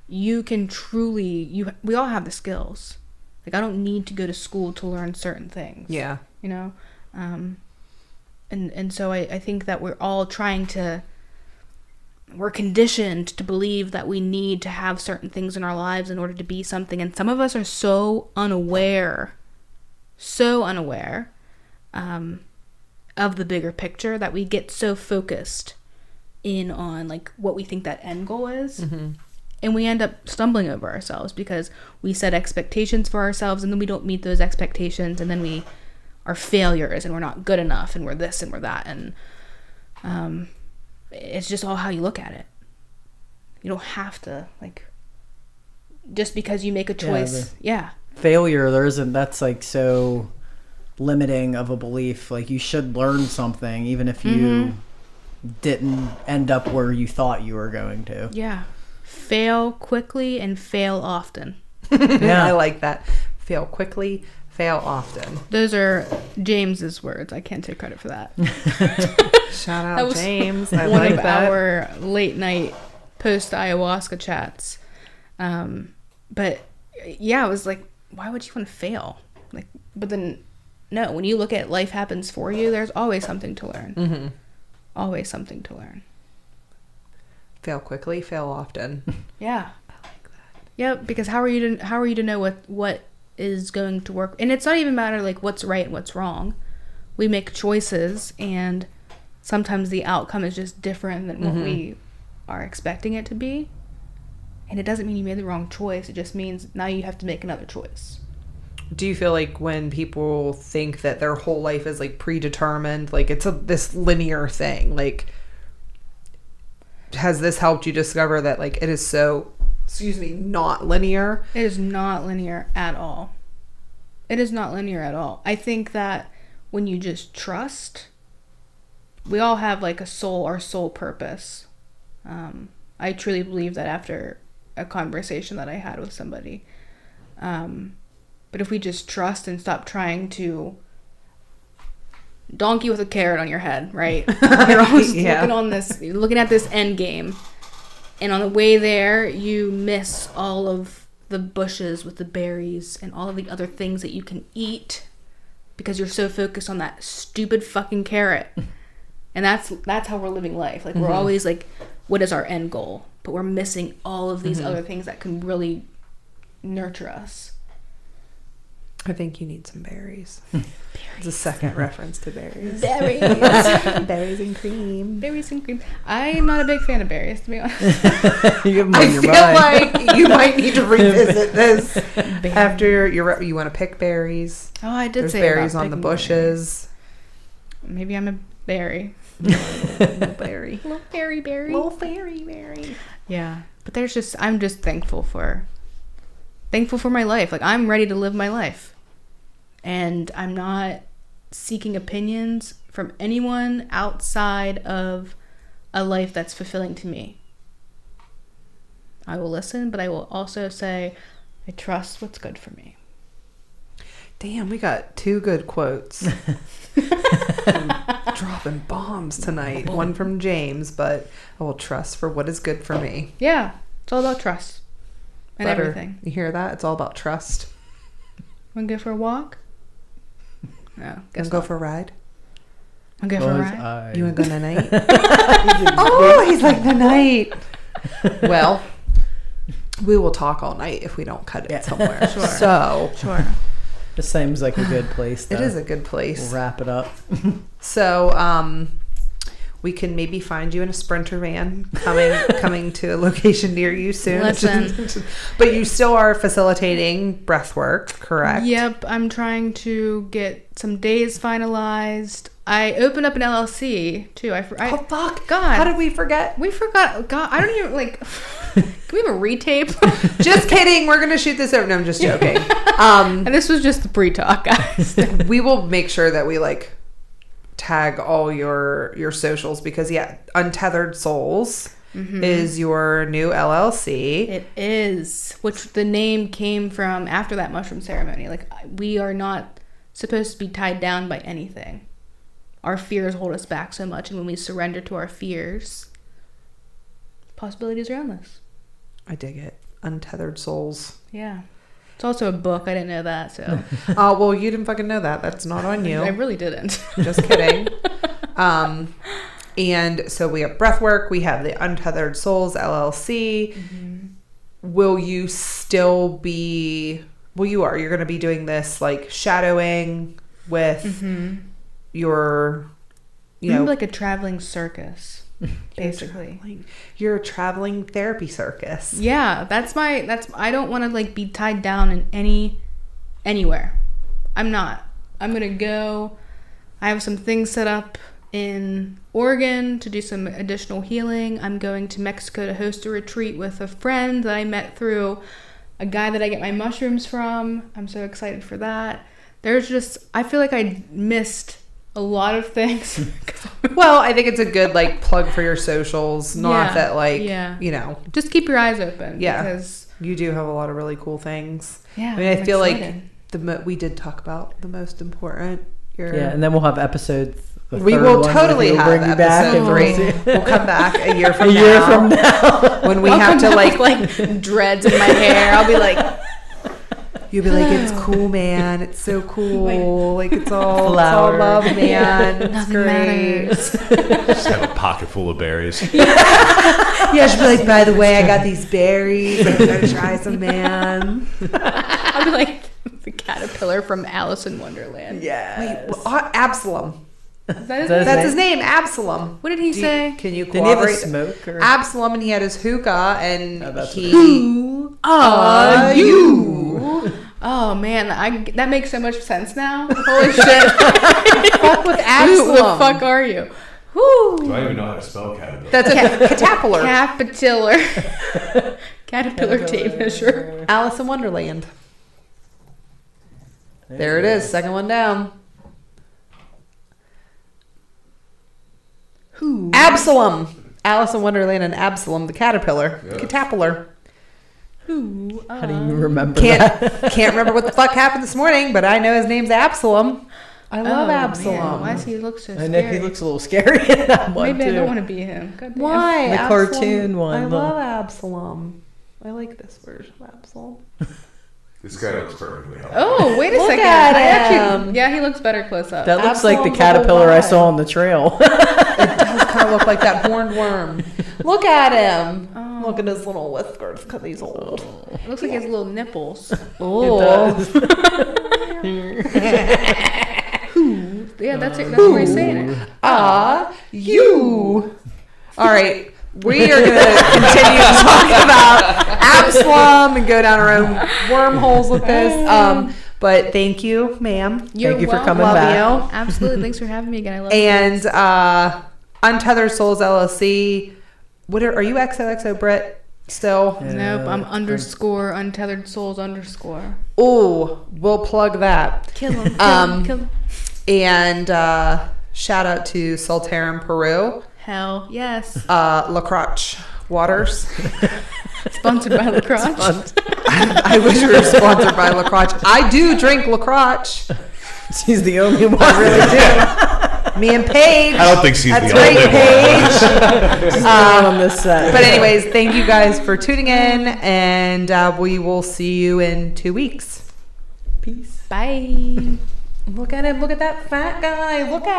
you can truly, we all have the skills. Like, I don't need to go to school to learn certain things. Yeah. And so I think that we're all we're conditioned to believe that we need to have certain things in our lives in order to be something. And some of us are so unaware of the bigger picture that we get so focused in on like what we think that end goal is. And we end up stumbling over ourselves because we set expectations for ourselves and then we don't meet those expectations, and then we are failures and we're not good enough and we're this and we're that. And it's just all how you look at it. You don't have to, like, just because you make a choice. Failure, that's like so limiting of a belief. Like, you should learn something even if you didn't end up where you thought you were going to. Yeah. Fail quickly and fail often. Yeah. I like that. Fail quickly, fail often. Those are James's words. I can't take credit for that. Shout out That was James. I one like of that. our late night post ayahuasca chats. But yeah, I was like, why would you want to fail? Like, but then no, when you look at life happens for you, there's always something to learn. Always something to learn. Fail quickly, fail often. Yeah. I like that. Yep, because how are you to know what is going to work? And it's not even matter like what's right and what's wrong. We make choices, and sometimes the outcome is just different than what we are expecting it to be. And it doesn't mean you made the wrong choice. It just means now you have to make another choice. Do you feel like when people think that their whole life is like predetermined, like it's this linear thing, like has this helped you discover that like it is so, not linear? It is not linear at all. It is not linear at all. I think that when you just trust, we all have like our soul purpose. I truly believe that after a conversation that I had with somebody. But if we just trust and stop trying to donkey with a carrot on your head, right? You're always looking at this end game. And on the way there, you miss all of the bushes with the berries and all of the other things that you can eat because you're so focused on that stupid fucking carrot. And that's how we're living life. Like, we're always like, what is our end goal? But we're missing all of these other things that can really nurture us. I think you need some berries. It's a second reference to berries. Berries. Berries and cream. Berries and cream. I'm not a big fan of berries, to be honest. You have them on I your feel mind. like you might need to revisit this after you want to pick berries. Oh, I did There's say berries about on the picking bushes. berries. Maybe I'm a berry. Little berry. Little fairy berry. Little fairy berry. Yeah. But I'm just thankful for my life. Like, I'm ready to live my life. And I'm not seeking opinions from anyone outside of a life that's fulfilling to me. I will listen, but I will also say, I trust what's good for me. Damn, we got 2 good quotes. Dropping bombs tonight. One from James, but I will trust for what is good for me. Yeah. It's all about trust. And Butter. everything. You hear that? It's all about trust. Want to go for a walk? No. Guess go for a ride? Want to go for a ride? You want to go on a night? Oh, he's like the night. Well, we will talk all night if we don't cut it somewhere. Sure. So, Sure. This seems like a good place. It is a good place. We'll wrap it up. So, we can maybe find you in a Sprinter van coming to a location near you soon. Listen. But you still are facilitating breath work, correct? Yep, I'm trying to get some days finalized. I opened up an LLC too. Oh fuck! God, how did we forget? We forgot. God, I don't even like. Can we have a retape? Just kidding. We're gonna shoot this over. No, I'm just joking. And this was just the pre-talk, guys. We will make sure that we tag all your socials because Untethered Souls is your new LLC. It is, which the name came from after that mushroom ceremony. Like, we are not supposed to be tied down by anything. Our fears hold us back so much, and when we surrender to our fears, possibilities are endless. I dig it. Untethered Souls. Yeah. It's also a book. I didn't know that, so. Well, you didn't fucking know that. That's not on you. I really didn't. Just kidding. And so we have Breathwork. We have the Untethered Souls LLC. Will you still be... Well, you are. You're going to be doing this, shadowing with your... Maybe like a traveling circus. Basically, you're a traveling therapy circus. Yeah, I don't want to be tied down in anywhere. I'm not. I'm gonna go. I have some things set up in Oregon to do some additional healing. I'm going to Mexico to host a retreat with a friend that I met through a guy that I get my mushrooms from. I'm so excited for that. I feel like I missed a lot of things. Well, I think it's a good plug for your socials. Not just keep your eyes open. Yeah, because you do have a lot of really cool things. Yeah, I mean, I feel like we did talk about the most important. And then we'll have episodes. We will totally have episode 3. We'll come back a year from now. When we have to dreads in my hair. I'll be like. You'll be like, it's cool, man. It's so cool. It's all love, man. It's great. Just have a pocket full of berries. Yeah, she'll be like, by the way, I got these berries. I'm going to try some, man. I'll be like the caterpillar from Alice in Wonderland. Yeah. Wait, Absalom. That's his name, Absalom. What did he say? Can you Didn't he have a corroborate? smoke? Or? Absalom, and he had his hookah, and Who are you? Oh man, that makes so much sense now. Holy shit! Fuck with Absalom. Who the fuck are you? Whoo! Do I even know how to spell caterpillar? That's a caterpillar. Caterpillar tape measure. Alice in Wonderland. There it is. Second one down. Who? Absalom. Alice in Wonderland and Absalom the caterpillar. Yeah. Caterpillar. Ooh, How do you remember that? Can't remember what the fuck happened this morning, but I know his name's Absalom. I love Man, Absalom. why does he look so I scary? know he looks a little scary in that one Maybe too. I don't want to be him. God damn. Why? The Absalom? cartoon one, I the- love Absalom. I like this version of Absalom. This guy looks perfectly healthy. Oh, wait a Look second. at I him. actually, yeah, he looks better close up. That looks like the Absalom's caterpillar I alive. saw on the trail. It does kind of look like that horned worm. Look at him. Oh. Look at his little whiskers because he's old. It looks like his little nipples. Oh. Yeah, that's where he's saying it. You. All right. We are going to continue to talk about Absalom and go down our own wormholes with this. But thank you, ma'am. You're Thank you for welcome. coming Love back. you. Absolutely. Thanks for having me again. I love And Untethered Souls LLC. Are you XOXO Brit still? you. Nope, I'm _ untethered souls _ Oh, we'll plug that. Kill him. Kill him. And shout out to Solterra, Peru. Hell yes. La Croche Waters. Sponsored by La Croche. I wish we were sponsored by La Croche. I do drink La Croche. She's the only one. I really do. Me and Paige. I don't think she's That's the right, only one. Paige. She's the one on this set. But anyways, thank you guys for tuning in, and we will see you in 2 weeks. Peace. Bye. Look at him. Look at that fat guy. Look at